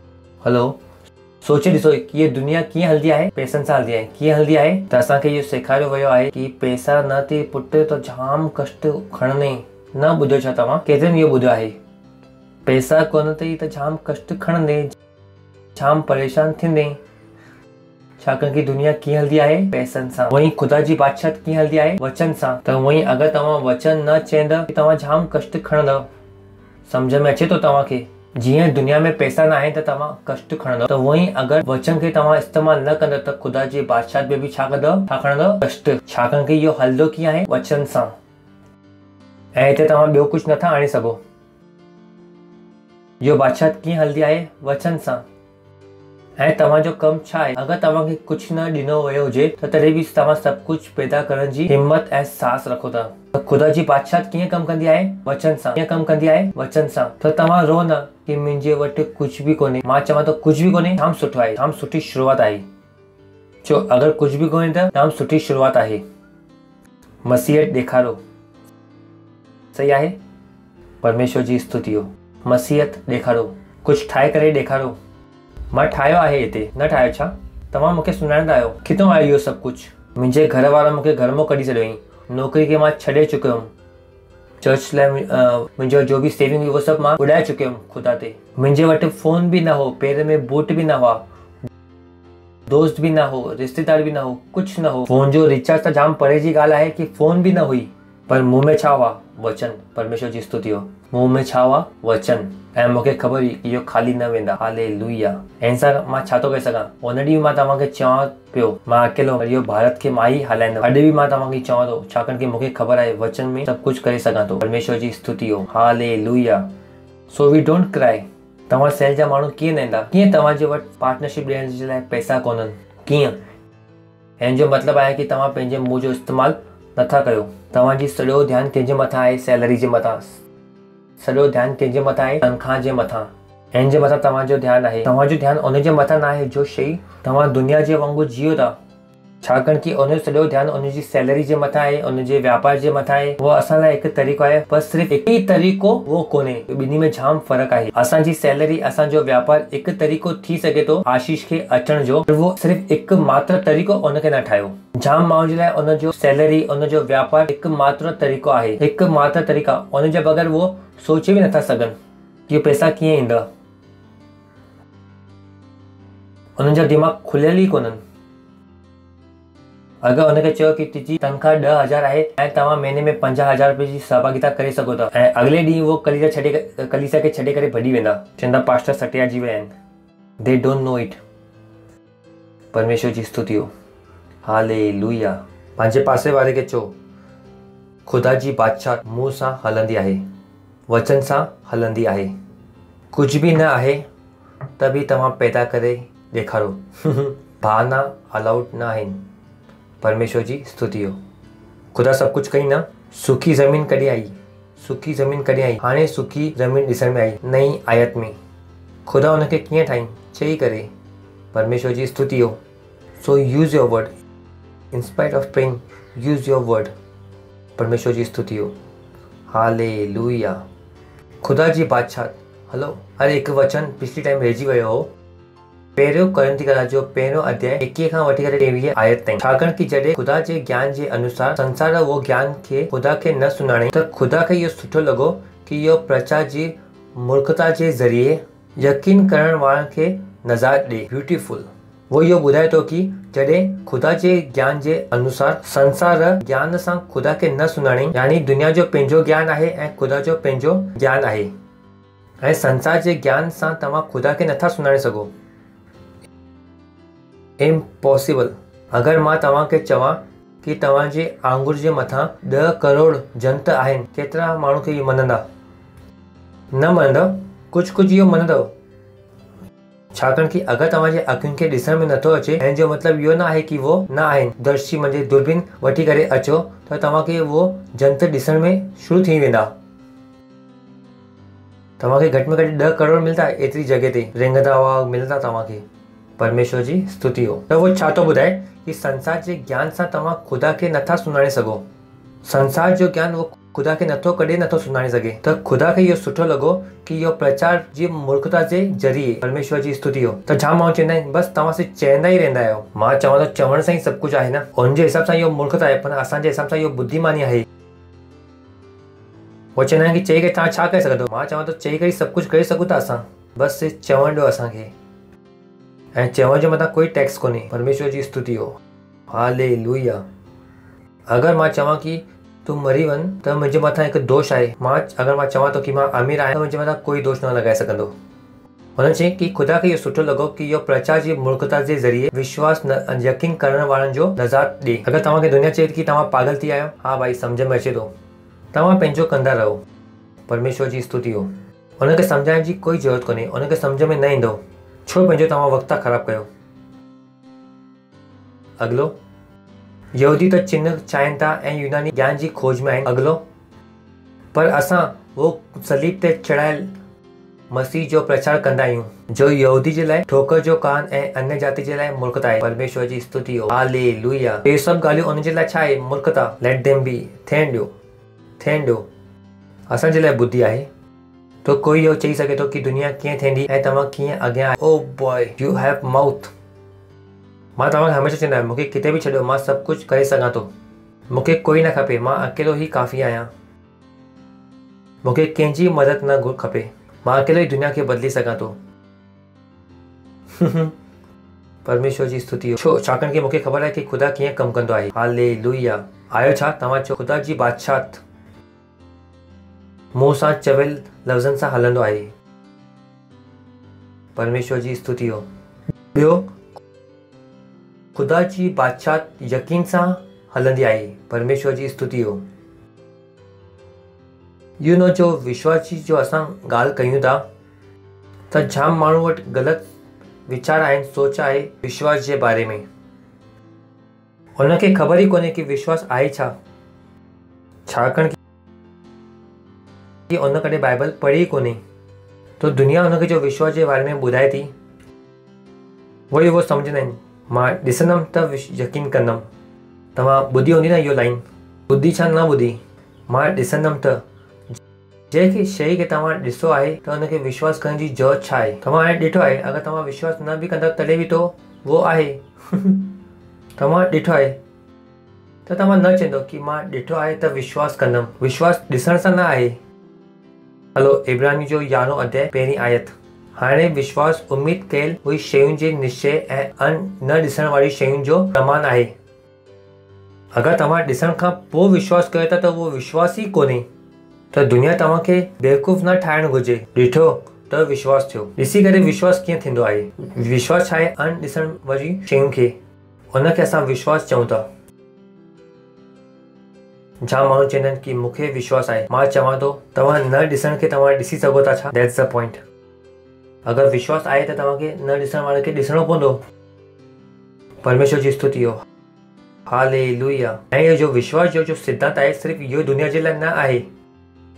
हलो सोचे ॾिसो कि ये दुनिया कीअं हलंदी आहे? पैसनि सां हलंदी आहे। कीअं हलंदी आहे? त असांखे इहो सेखारियो वियो आहे कि पैसा न थी पुट त जाम कष्ट खणंदे। न ॿुधो छा तव्हां? केतिरनि इहो ॿुधो आहे? पैसा कोन अथई त जाम कष्ट खणंदे, जाम परेशान थींदे। छाकाणि कि दुनिया कीअं हलंदी आहे? पैसनि सां। वहीं ख़ुदा जी बादशाह कीअं हलंदी आहे? वचन सां। त वहीं अगरि तव्हां वचन न चवंदव तव्हां जाम कष्ट खणंदव। सम्झ में अचे थो तव्हांखे? जीअं दुनिया में पैसा न आहिनि त तव्हां कष्ट खणंदव, त वहीं अगरि वचन खे तव्हां इस्तेमालु न कंदव त ख़ुदा जी बादशाह में बि छा कंदव? छा खणंदव? कष्ट। छाकाणि कि इहो हलंदो कीअं आहे? वचन सां। ऐं हिते तव्हां ॿियो कुझु नथा आणे सघो। इहो बादशाह कीअं हलंदी आहे? वचन सां। ऐं तव्हांजो कमु छा आहे? अगरि तव्हांखे कुझु न ॾिनो वियो हुजे त तॾहिं बि तव्हां सभु कुझु पैदा करण जी हिम्मत ऐं साहस रखो था। त ख़ुदा जी बादशाह कीअं कमु कंदी आहे? वचन सां। कीअं कमु कंदी आहे? वचन सां। त तव्हां रो न कि मुंहिंजे वटि कुझु बि कोन्हे। मां चवां थो कुझु बि कोन्हे जाम सुठो आहे, जाम सुठी शुरूआति आहे। छो अगरि कुझु बि कोन्हे त जाम सुठी शुरूआति आहे। मसीहत ॾेखारो। सही आहे? परमेश्वर जी स्तुति हो। मसीहत ॾेखारो। कुझु ठाहे करे ॾेखारो। मां ठाहियो आहे हिते, न ठाहियो छा? तव्हां मूंखे सुञाणंदा आहियो किथां आयो इहो सभु कुझु? मुंहिंजे घर वारा मूंखे घर मां कढी छॾियईं। नौकिरी खे मां छॾे चुकियो हुउमि। चर्च लाइ मुंहिंजो जो बि सेविंग हुई उहो सभु मां उॾाए चुकियो हुउमि ख़ुदा ते। मुंहिंजे वटि फ़ोन बि न हो, पेर में बूट बि न हुआ, दोस्त बि न हो, रिश्तेदार बि न हो, कुझु न हो। फ़ोन जो रिचार्ज त जाम परे जी ॻाल्हि आहे कि फ़ोन बि न हुई, पर मुंह में छा हुआ? वचन। परमेश्वर जी स्तुति हो। मुंह में छा हुआ? वचन। ऐं मूंखे ख़बर हुई इहो ख़ाली न वेंदा। हालेलुया। ऐं सां मां छा थो करे सघां? उन ॾींहुं मां तव्हांखे चवां पियो मां अकेलो, पर इहो भारत खे मां ई हलाईंदुमि। अॼु बि मां तव्हांखे चवां थो छाकाणि कि मूंखे ख़बर आहे वचन में सभु कुझु करे सघां थो। परमेश्वर जी स्तुति हो। Hallelujah. So we don't cry. तव्हां सेल जा माण्हू कीअं न ईंदा? कीअं तव्हांजे वटि पार्टनरशिप ॾियण जे लाइ पैसा कोन्हनि? कीअं? हिन जो मतिलबु आहे कि तव्हां पंहिंजे मुंहं जो इस्तेमालु नथा कयो। तव्हांजी सॼो ध्यानु कंहिंजे मथां आहे? सैलरी जे मथां। सॼो ध्यानु कंहिंजे मथां आहे? तनख़्वाह जे मथां। हिन जे मथां तव्हांजो ध्यानु आहे। तव्हांजो ध्यानु उन जे मथां न आहे जो शइ तव्हां दुनिया जे वांगुरु जियो था। छाकाणि कि उनजो सॼो ध्यानु उनजी सैलरी जे मथां आहे, उनजे वापार जे मथां आहे। उहो असां लाइ हिकु तरीक़ो आहे, पर सिर्फ़ु हिकु ई तरीक़ो उहो कोन्हे। ॿिन्ही में जाम फ़र्क़ु आहे। असांजी सैलरी, असांजो वापार हिकु तरीक़ो थी सघे थो आशीष खे अचण जो, पर उहो सिर्फ़ु हिकु मात्र तरीक़ो उनखे न ठाहियो। जाम माण्हुनि जे लाइ उनजो सैलरी, उनजो वापार हिकु मात्र तरीक़ो आहे, हिकु मात्र तरीक़ा। उनजे बग़ैर उहो सोचे बि नथा सघनि कि पैसा कीअं ईंदा। उन्हनि जा दिमाग़ खुलियल ई कोन्हनि। अगरि उनखे चयो कि तुंहिंजी तनख़्वाह 10,000 आहे ऐं तव्हां महीने में 50,000 रुपए जी सहभागिता करे सघो था, ऐं अॻिले ॾींहुं उहो कलीसिया खे छॾे करे भॼी वेंदा, चवंदा पास्टर सटियाजी विया आहिनि। They don't know it. परमेश्वर जी स्तुति हो। हालेलुया। पंहिंजे पासे वारे खे चओ ख़ुदा जी बादशाह मुंहं सां हलंदी आहे, वचन सां हलंदी आहे। कुझु बि न आहे तभी तव्हां पैदा करे ॾेखारो। भावना अलाउड न आहिनि। परमेश्वर जी स्तुति हो। ख़ुदा सभु कुझु कई न। सुकी ज़मीन कॾहिं आई? सुकी ज़मीन कॾहिं आई? हाणे सुकी ज़मीन ॾिसण में आई नई आयत में। ख़ुदा हुनखे कीअं ठाही? चई करे। परमेश्वर जी स्तुति हो। So use your word in spite of pain, use your word. परमेश्वर जी स्तुति हो। हालेलुया। ख़ुदा जी बादशाह। हलो, अरे हिकु वचन पिछली टाइम रहिजी वियो हो। पहिरियों कोरिन्थी कला जो पहिरियों अध्याय 21 खां वठी करे 23 आयत ताईं। छाकाणि कि जॾहिं ख़ुदा जे ज्ञान जे अनुसार संसार वो ज्ञान खे ख़ुदा खे न सुञाणे त ख़ुदा खे इहो सुठो लॻो कि इहो प्रचार जी मूर्खता जे ज़रिए यकीन करण वारनि खे नज़ात ॾे। ब्यूटीफुल। वो इहो ॿुधाए थो कि जॾहिं ख़ुदा जे ज्ञान जे अनुसार संसार ज्ञान सां ख़ुदा खे न सुञाणे, यानी दुनिया जो पंहिंजो ज्ञान आहे ऐं ख़ुदा जो पंहिंजो ज्ञान आहे, ऐं संसार जे ज्ञान सां तव्हां ख़ुदा खे नथा सुञाणे सघो। इम्पॉसिबल। अगरि मां तव्हांखे चवां कि तव्हांजे आंगुर जे मथां 10 करोड़ जंत आहिनि, केतिरा माण्हू खे इहो मञंदा? न मञंदव। कुझु इहो मञंदव। छाकाणि कि अगरि तव्हांजे अखियुनि खे ॾिसण में नथो अचे, ऐं जो मतिलबु इहो न आहे कि वो न आहिनि, दर्शी म्हणजे दूरबीन वठी करे अचो त तव्हांखे वो जंत ॾिसण में शुरू थी वेंदा। तव्हांखे घटि में घटि 10 करोड़ मिलंदा एतिरी जॻह ते, रेंगंदा हुआ मिलंदा तव्हांखे। परमेश्वर जी स्तुति हो। त वो छा थो ॿुधाए कि संसार जे ज्ञान सां तव्हां ख़ुदा खे नथा सुञाणे सघो। संसार जो ज्ञान वो ख़ुदा खे कॾहिं नथो सुञाणे सघे। त ख़ुदा खे इहो सुठो लॻो कि इहो प्रचार जी मूर्खता जे ज़रिए। परमेश्वर जी स्तुति हो। त जाम माण्हू चवंदा आहिनि बसि तव्हां सिर्फ़ु चवंदा ई रहंदा आहियो। मां चवां थो चवण सां ई सभु कुझु आहे न। उनजे हिसाब सां इहो मूर्खता आहे, पर असांजे हिसाब सां इहो बुद्धिमानी आहे। वो चवंदा आहिनि कि चई करे तव्हां छा करे सघंदो? मां चवां थो चई करे सभु कुझु करे सघूं था असां, बसि सिर्फ़ु चवण ॾियो असांखे, ऐं चवण जे मथां कोई टैक्स कोन्हे। परमेश्वर जी स्तुति हो। हालेलुया। अगरि मां चवां कि तूं मरी वञ त मुंहिंजे मथां हिकु दोष आहे। अगरि मां चवां थो कि मां अमीर आहियां त मुंहिंजे मथां कोई दोष न लॻाए सघंदो। हुन चई कि ख़ुदा खे इहो सुठो लॻो कि इहो प्रचार जी मूर्खता जे ज़रिए विश्वास यकीन करण वारनि जो नज़ात ॾे। अगरि तव्हांखे दुनिया चए कि तव्हां पागल थी आहियो, हा भाई सम्झ में अचे थो, तव्हां पंहिंजो कंदा रहो। परमेश्वर जी स्तुति हो। हुनखे सम्झाइण जी कोई ज़रूरत कोन्हे। हुनखे सम्झ में न ईंदो। छो पंहिंजो तव्हां वक़्तु ख़राबु कयो? अॻिलो, यहूदी त चिन्ह चाहिनि था ऐं यूनानी ज्ञान जी खोज में आहिनि। अॻिलो, पर असां वो सलीब ते चढ़ायल मसीह जो प्रचार कंदा आहियूं, जो यहूदी जे लाइ ठोकर जो कान ऐं अन्य जाति जे लाइ मूर्खता आहे। परमेश्वर जी स्तुति हो। हालेलुया। हे सभु ॻाल्हियूं उन जे लाइ छा आहे? मूर्खता। Let them be. थियण ॾियो। असांजे लाइ बुद्धि आहे। तो कोई इहो चई सघे थो कि दुनिया कीअं थींदी ऐं तव्हां कीअं अॻियां। Oh boy, you have mouth. मां तव्हांखे हमेशह चवंदो आहियां, मूंखे किथे बि छॾियो, मां सभु कुझु करे सघां थो। मूंखे कोई न खपे। मां अकेलो ई काफ़ी आहियां। मूंखे कंहिंजी मदद न खपे। मां अकेलो ई दुनिया खे बदिली सघां थो। परमेश्वर जी स्तुति हो। छो? छाकाणि कि मूंखे ख़बर आहे कि ख़ुदा कीअं कमु कंदो आहे। हालेलुया। आयो छा? तव्हां चओ ख़ुदा जी बादशाह मुंहुं सां चवियल लफ़्ज़नि सां हलंदो आहे। परमेश्वर जी स्तुति हो। ॿियो, ख़ुदा जी बादशाह यकीन सां हलंदी आहे। परमेश्वर जी स्तुति हो। जो विश्वास जी जो असां ॻाल्हि कयूं था त जाम माण्हू वटि ग़लति वीचार आहिनि, सोच आहे विश्वास जे बारे में। उनखे ख़बर ई कोन्हे कि विश्वास आहे छा। छाकाणि कि उन कॾहिं बाइबल पढ़ी कोन्हे। तो दुनिया उनखे जो विश्वास जे बारे में ॿुधाए थी, वो सम्झंदा आहिनि। मां ॾिसंदमि त यकीन कंदमि। तव्हां ॿुधी हूंदी न इहो लाइन, ॿुधी छा न ॿुधी? मां ॾिसंदमि त। जंहिं शइ खे तव्हां ॾिसो आहे त हुनखे विश्वास करण जी ज़रूरत छा आहे? तव्हां हाणे ॾिठो आहे, अगरि तव्हां विश्वास न बि कंदव तॾहिं बि तो वो आहे। तव्हां ॾिठो आहे त तव्हां न चवंदो कि मां ॾिठो आहे त विश्वास कंदमि। विश्वास ॾिसण सां न आहे। हलो, इब्रानी जो 11 अध्याय 1 आयत। हाणे विश्वास उम्मीद कयल हुई शयुनि जे निश्चय ऐं न ॾिसण वारी शयुनि जो प्रमाण आहे। अगरि तव्हां ॾिसण खां पोइ विश्वास कयो था त उहो विश्वास ई कोन्हे। त दुनिया तव्हांखे बेवकूफ़ न ठाहिणु घुर्जे। ॾिठो त विश्वास थियो। ॾिसी करे विश्वास कीअं थींदो आहे? विश्वास छा आहे? ॾिसण वारी शयुनि खे, उनखे असां विश्वास चऊं था। जाम माण्हू चवंदा आहिनि कि मूंखे विश्वास आहे। मां चवां थो तव्हां न ॾिसण खे तव्हां ॾिसी सघो था छा? That's the point. अगर विश्वास आहे त तव्हांखे न ॾिसण वारे खे ॾिसणो पवंदो। परमेश्वर जी स्तुति हो, हालेलुया। ऐं इहो जो विश्वास जो सिद्धांत आहे सिर्फ़ इहो दुनिया जे लाइ न आहे।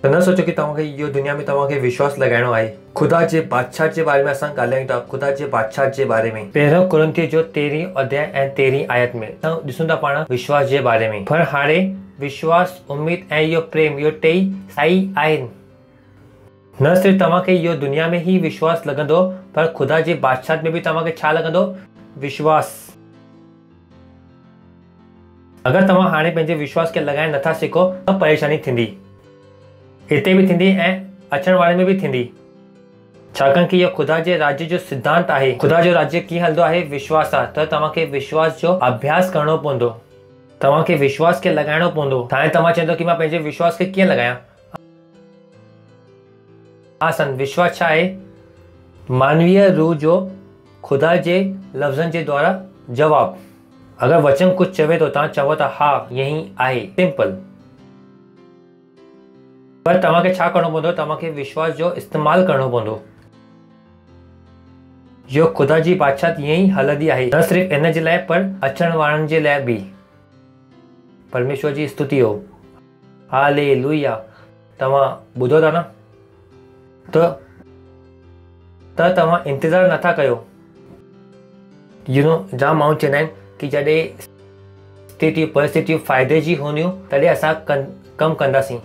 त न सोचो कि तव्हांखे इहो दुनिया में तव्हांखे विश्वास लॻाइणो आहे। ख़ुदा जे बादशाह जे बारे में असां ॻाल्हायूं था, ख़ुदा जे बादशाह जे बारे में। पहिरियों कुरिन्थियुस जो 13 अध्याय ऐं 13 आयत में असां ॾिसूं था पाण विश्वास जे बारे में। पर हाणे विश्वास, उम्मीद ऐं इहो प्रेम, इहो टेई साई आहिनि। न सिर्फ़ तव्हांखे इहो दुनिया में ई विश्वास लॻंदो, पर ख़ुदा जे बादशाह में बि तव्हांखे छा लॻंदो? विश्वास। अगर तव्हां हाणे पंहिंजे विश्वास खे लॻाइण नथा सिखो त परेशानी थींदी, हिते बि थींदी ऐं अचण वारे में बि थींदी। छाकाणि कि इहो ख़ुदा जे राज्य जो सिद्धांत आहे। ख़ुदा जो राज्य कीअं हलंदो आहे? विश्वास सां। त तव्हांखे विश्वास जो अभ्यास करणो पवंदो, तव्हांखे विश्वास खे लॻाइणो पवंदो। हाणे तव्हां चवंदो कि मां पंहिंजे विश्वास खे कीअं लॻायां? आसान। विश्वास छा आहे? मानवीय रूह जो ख़ुदा जे लफ़्ज़नि जे द्वारा जवाब। अगर वचन कुछ चवे तो तव्हां चवो था हा यही आहे, सिंपल। पर तव्हांखे छा करणो पवंदो? तव्हांखे विश्वास जो इस्तेमालु करणो पवंदो। इहो ख़ुदा जी बादशाह ईअं ई हलंदी आहे, न सिर्फ़ इन जे लाइ पर अचण वारनि जे लाइ बि। परमेश्वर जी स्तुति हो, हालेलुया। तव्हां ॿुधो था न? त तव्हां इंतज़ारु नथा कयो। जाम माण्हू चवंदा आहिनि कि जॾहिं परिस्थितियूं फ़ाइदे जी हूंदियूं तॾहिं असां कमु कंदासीं।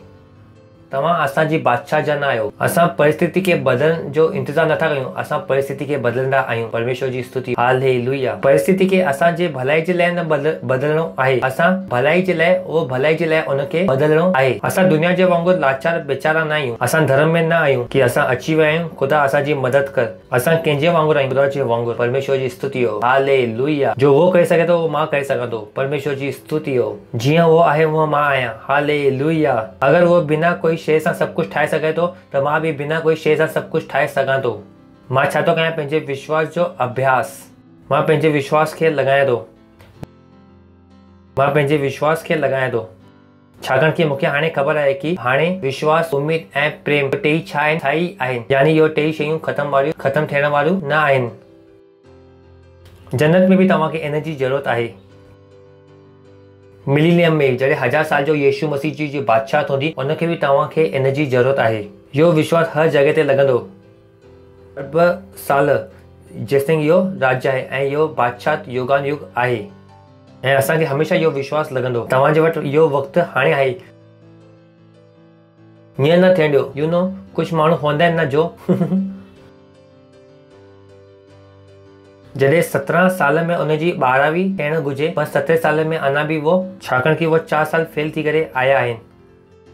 तव्हां असांजी बादशाह जा न आहियो। असां परिस्थिति खे बदलण जो इंतज़ारु नथा कयूं, असां परिस्थिति खे बदलंदा आहियूं। परमेश्वर जी स्तुति, हालेलुया। परिस्थिति खे असांजे भलाई जे लाइ न बदलणो आहे, असां भलाई जे लाइ, उहो भलाई जे लाइ उनखे बदलणो आहे। असां दुनिया जे वांगुरु लाचार बेचारा न आहियूं, असां धर्म में न आहियूं कि असां अची विया आहियूं ख़ुदा असांजी मदद कर। असां कंहिंजे वांगुरु आहियूं? ख़ुदा जे वांगुरु। परमेश्वर जी स्तुति हो, हालेलुया। जो वो करे सघे थो उहो मां करे सघां थो। परमेश्वर जी स्तुति हो। जीअं वो आहे उहो मां आहियां, हालेलुया। अगर वो बिना कोई शइ सां सभु कुझु ठाहे सघे थो त मां बि बिना कोई शइ सां सभु कुझु ठाहे सघां थो। मां छा थो कयां? पंहिंजे विश्वास जो अभ्यास। मां पंहिंजे विश्वास खे लॻायां थो, मां पंहिंजे विश्वास खे लॻायां थो। छाकाणि कि मूंखे हाणे ख़बर आहे कि हाणे विश्वास, उम्मीद ऐं प्रेम टेई छा आहिनि? साई आहिनि। यानी इहो टेई शयूं ख़तम थियण वारियूं न आहिनि। जन्नत में बि तव्हांखे इन जी ज़रूरत आहे। मिलीनियम में जॾहिं 1000 साल जो यीशु मसीह जी बादशाह हूंदी, उनखे बि तव्हांखे इन जी ज़रूरत आहे। इहो विश्वास हर जॻह ते लॻंदो। 2 साल जेसिताईं इहो राज्य आहे ऐं इहो बादशाह युगान युग आहे ऐं असांखे हमेशह इहो विश्वास लॻंदो। तव्हांजे वटि इहो वक़्तु हाणे आहे। हीअं न थियण ॾियो। कुझु माण्हू हूंदा आहिनि न जो जॾहिं 17 साल में उनजी 12वीं थियण घुरिजे, पर 17 साल में अञा बि वो, छाकाणि कि वो 4 साल फेल थी करे आया आहिनि।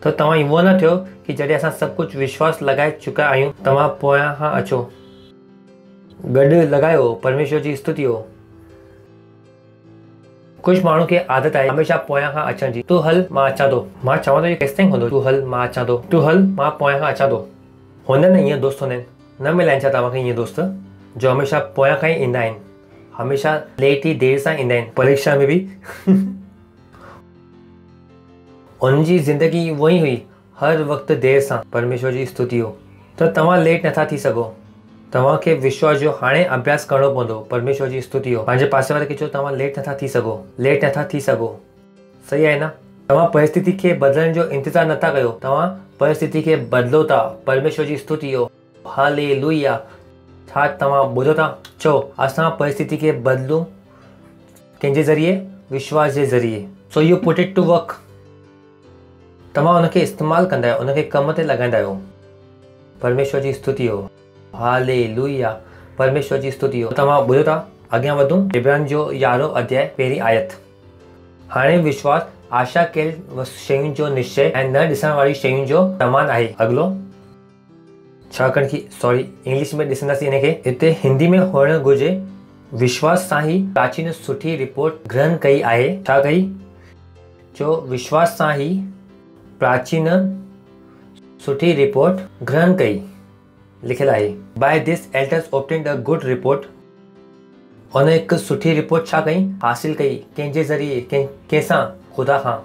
त तव्हां इहो न थियो कि जॾहिं असां सभु कुझु विश्वास लॻाए चुका आहियूं तव्हां पोयां खां अचो। गॾु लॻायो। परमेश्वर जी स्तुति हो। कुझु माण्हू खे आदत आहे हमेशह पोयां खां अचण जी। तूं हल मां अचां थो। मां चवां थो केसि ताईं हूंदो? तूं हल मां अचां थो, तूं हल मां पोयां खां अचां थो। हूंदा न ईअं दोस्त हूंदा आहिनि? न मिलाइनि छा तव्हांखे ईअं दोस्त जो हमेशह पोयां खां ई ईंदा आहिनि, हमेशह लेट ई देर सां ईंदा आहिनि? परीक्षा में बि उनजी ज़िंदगी उहा ई हुई, हर वक़्तु देर सां। परमेश्वर जी स्तुति हो। त तव्हां लेट नथा थी सघो। तव्हांखे विश्वास जो हाणे अभ्यास करणो पवंदो। परमेश्वर जी स्तुति हो। पंहिंजे पासे वारे खे चओ तव्हां लेट नथा थी सघो, लेट नथा थी सघो। सही आहे न? तव्हां परिस्थिति खे बदिलण जो इंतज़ारु नथा कयो, तव्हां परिस्थिति खे बदिलो था। परमेश्वर जी स्तुति हो, हालेलुया। छा तव्हां ॿुधो था? चओ असां परिस्थिति खे बदिलूं कंहिंजे ज़रिए? विश्वास जे ज़रिए। So you put it to work. तव्हां उनखे इस्तेमालु कंदा आहियो, उनखे कम ते लॻाईंदा आहियो। परमेश्वर जी स्तुति हो, हालेलुया। परमेश्वर जी स्तुति हो। तव्हां ॿुधो था? अॻियां वधूं। इब्राहिम जो 11 अध्याय 1 आयत। हाणे विश्वास आशा कयल शयुनि जो निश्चय ऐं न ॾिसण वारी शयुनि जो प्रमाण आहे। अॻिलो छाकाणि कि इंग्लिश में ॾिसंदासीं हिनखे। हिते हिंदी में हुअणु घुरिजे विश्वास सां ई प्राचीन सुठी रिपोर्ट ग्रहण कई आहे। छा कई? जो विश्वास सां ई प्राचीन सुठी रिपोर्ट ग्रहण कई। लिखियलु आहे by this elders obtained a good report. उन हिकु सुठी रिपोर्ट छा कई? हासिल कई। कंहिंजे ज़रिए? कंहिंसां? ख़ुदा खां।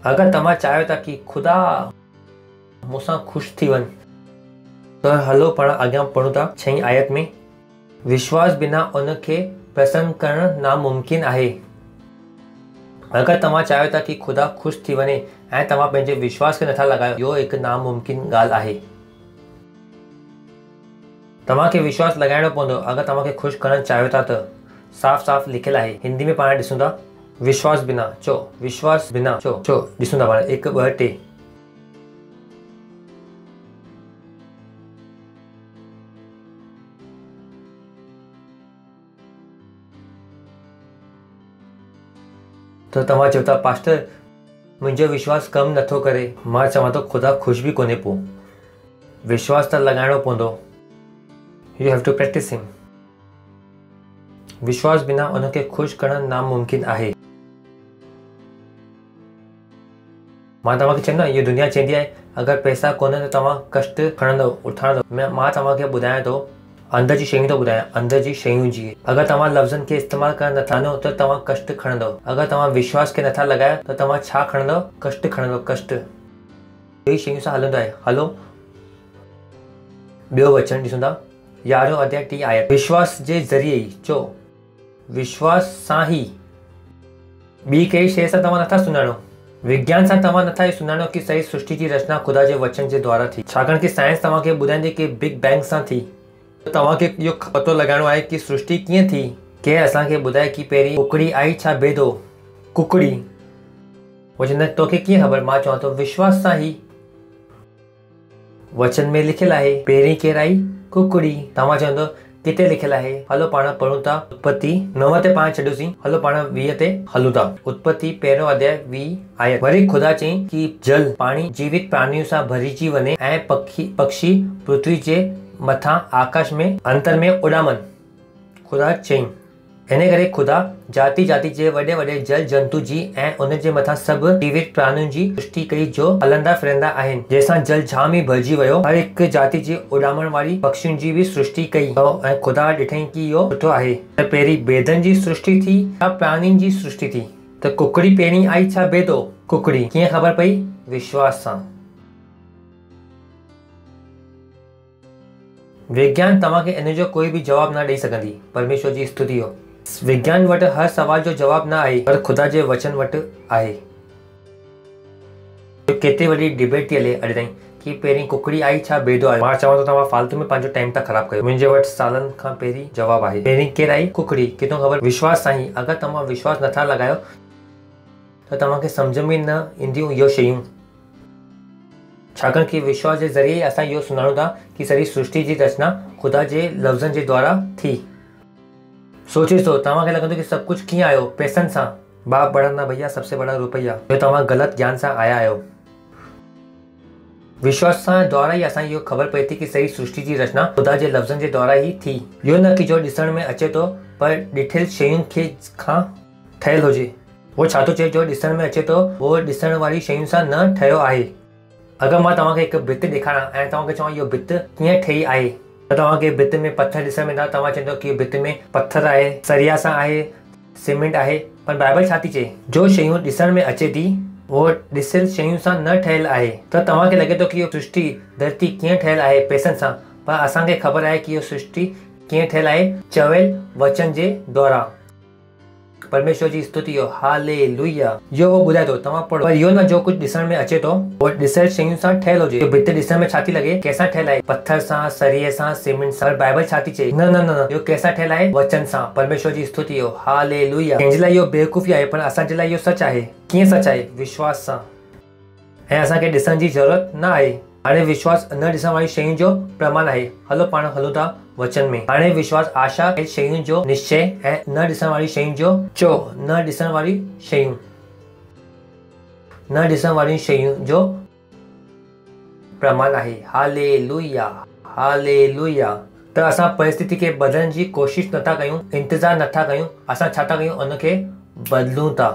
अगरि तव्हां चाहियो था कि ख़ुदा मूंसां ख़ुशि थी वञे त तो हलो पाण अॻियां पढ़ूं था 6वीं आयत में। विश्वास बिना उनखे प्रसन्न करणु नामुमकिन आहे। अगर तव्हां चाहियो था कि खुदा ख़ुशि थी वञे ऐं तव्हां पंहिंजे विश्वास खे नथा लॻायो, इहो हिकु नामुमकिन ॻाल्हि आहे। तव्हांखे विश्वास लॻाइणो पवंदो अगर तव्हांखे ख़ुशि करणु चाहियो था त। साफ़ साफ़ लिखियलु आहे। हिंदी में पाण ॾिसूं था, विश्वास बिना चो, विश्वास बिना चो चो ॾिसूं था पाण 1 2 3। तो तव्हां चओ था पास्टर मुंहिंजो विश्वास कम नथो करे। मां चवां थो ख़ुदा ख़ुशि बि कोन्हे पोइ। विश्वास त लॻाइणो पवंदो। You have to practice him. विश्वास बिना उनखे ख़ुशि करणु नामुमकिन आहे। मां तव्हांखे चवंदो इहो दुनिया चवंदी आहे अगरि पैसा कोन्हे त तव्हां कष्ट खणंदव उठाईंदव। मां तव्हांखे ॿुधायां थो अंदर जी शयूं थो ॿुधायां, अंदर जी शयूं जी। अगरि तव्हां लफ़्ज़नि खे इस्तेमालु करणु नथा ञाणो त तव्हां कष्ट खणंदव। अगरि तव्हां विश्वास खे नथा लॻायो त तव्हां छा खणंदव? कष्ट खणंदव, कष्ट। इहे शयूं सां हलंदो आहे। हलो ॿियो वचन ॾिसूं था 11 अध्याय 3 आयत। विश्वास जे ज़रिए ई चो, विश्वास सां ई ॿी कहिड़ी शइ सां तव्हां नथा सुञाणो। विज्ञान सां तव्हां नथा सुञाणो कि सही सृष्टि जी रचना ख़ुदा जे वचन जे द्वारा थी। छाकाणि कि साइंस तव्हांखे ॿुधाईंदी कि बिग बैंग सां थी। तव्हांखे इहो पतो लॻाइणो आहे कि सृष्टि कीअं थी। केरु असांखे ॿुधाए कि पहिरीं कुकड़ी आई छा बेदो? कुकड़ी। वो चवंदा तोखे कीअं ख़बर? मां चवां थो विश्वास सां ई। वचन में लिखियलु आहे पहिरीं केरु आई? कुकड़ी। तव्हां चवंदो किथे लिखियलु आहे? हलो पाण पढ़ूं था उत्पत्ति 9 ते पाण छॾियोसीं। हलो पाण 20 ते हलूं था। उत्पत्ति 1 अध्याय 20 आयत। वरी ख़ुदा चई कि जल पाणी जीवित प्राणियों सां भरिजी वञे ऐं पक्षी पृथ्वी जे मथां आकाश में अंतर में उॾामनि। ख़ुदा चई इन करे ख़ुदा जाति जाति जे वॾे वॾे जल जंतु जी ऐं उन जे मथां सभु जीवित प्राणियुनि जी सृष्टि कई जो हलंदा फिरंदा आहिनि, जंहिंसां जल जाम ई भरिजी वियो। हर हिकु जाति जी उॾामण वारी पक्षियुनि जी बि सृष्टि कई ऐं ख़ुदा ॾिठई कि इहो सुठो आहे। त पहिरीं बेदनि जी सृष्टि थी या प्राणियुनि जी सृष्टि थी? त कुकड़ी पहिरीं आई छा बेदो? कुकड़ी। कीअं ख़बर पई? विश्वास सां। विज्ञान तव्हांखे इन जो कोई बि जवाब न ॾेई सघंदी। परमेश्वर जी स्तुति हो। विज्ञान वटि हर सवाल जो जवाब न आहे, पर ख़ुदा जे वचन वटि आहे। केतिरी वॾी डिबेट थी हले अॼु ताईं कि पहिरीं कुकड़ी आई छा बेदो आहे। मां चवां थो तव्हां फालतू में पंहिंजो टाइम था ख़राब कयो। मुंहिंजे वटि सालनि खां पहिरीं जवाब आहे। पहिरीं केरु आई? कुकड़ी। किथां ख़बर? विश्वास सां ई। अगरि तव्हां विश्वास नथा लॻायो त तव्हांखे सम्झ में न ईंदियूं इहो शयूं। छाकाणि कि विश्वास जे ज़रिए असां इहो सुञाणूं था कि सॼी सृष्टि जी रचना ख़ुदा जे लफ़्ज़नि जे द्वारा थी। सोचे थो तव्हांखे लॻंदो कि सभु कुझु कीअं आयो? पैसनि सां। बाप बढ़ंदा भैया सबसे बड़ा रुपया। जो तव्हां ग़लति ज्ञान सां आया आहियो। विश्वास सां द्वारा ई असां इहो ख़बर पए थी कि सही सृष्टि जी रचना ख़ुदा जे लफ़्ज़नि जे द्वारा ई थी। इहो न कि जो ॾिसण में अचे थो पर ॾिठल शयुनि खे खां ठहियलु हुजे। उहो छा थो चए? जो ॾिसण में अचे थो उहो ॾिसण वारी शयुनि सां न ठहियो आहे। अगरि मां तव्हांखे हिकु भित ॾेखारियां ऐं तव्हांखे चवां इहो भित कीअं ठही आहे, त तव्हांखे भित में पत्थर ॾिसण में तव्हां चवंदो कि भित में पत्थर आहे, सरिया सां आहे, सीमेंट आहे। पर बाइबल छा थी चए? जो शयूं ॾिसण में अचे थी उहो ॾिसियल शयुनि सां न ठहियलु आहे। त तव्हांखे लॻे थो कि इहो सृष्टि धरती कीअं ठहियलु आहे? पैसनि सां। पर असांखे ख़बर आहे कि इहो सृष्टि कीअं ठहियलु आहे? चवियल वचन जे द्वारा। परमेश्वर जी स्तुति हो। हालेलुया। इहो उहो ॿुधाए थो, तव्हां पढ़ो। पर इहो न जो कुझु ॾिसण में अचे थो उहो ॾिसियल शयुनि सां ठहियलु हुजे। भित ॾिसण में छा थी लॻे? कंहिंसां ठहियलु आहे? पत्थर सां, सरिये सां, सीमेंट सां। पर बाइबल छा थी चए? न न न, इहो कंहिंसां ठहियलु आहे? वचन सां। परमेश्वर जी स्तुति हो। हालेलुया। कंहिंजे लाइ इहो बेवकूफ़ी आहे पर असांजे लाइ इहो सच आहे। कीअं सच आहे? विश्वास सां। ऐं असांखे ॾिसण जी ज़रूरत न आहे। हाणे विश्वास न ॾिसण वारी शयुनि जो प्रमाण आहे। हलो पाण हलूं था वचन में। हाणे विश्वास आशा शयुनि जो निश्चय ऐं न ॾिसण वारी शयुनि जो चो। न ॾिसण वारी शयूं, न ॾिसण वारी शयुनि जो प्रमाण आहे। Hallelujah, hallelujah. त असां परिस्थिति खे बदलण जी कोशिश नथा कयूं, इंतज़ारु नथा कयूं। असां छा था कयूं? उनखे बदिलूं था।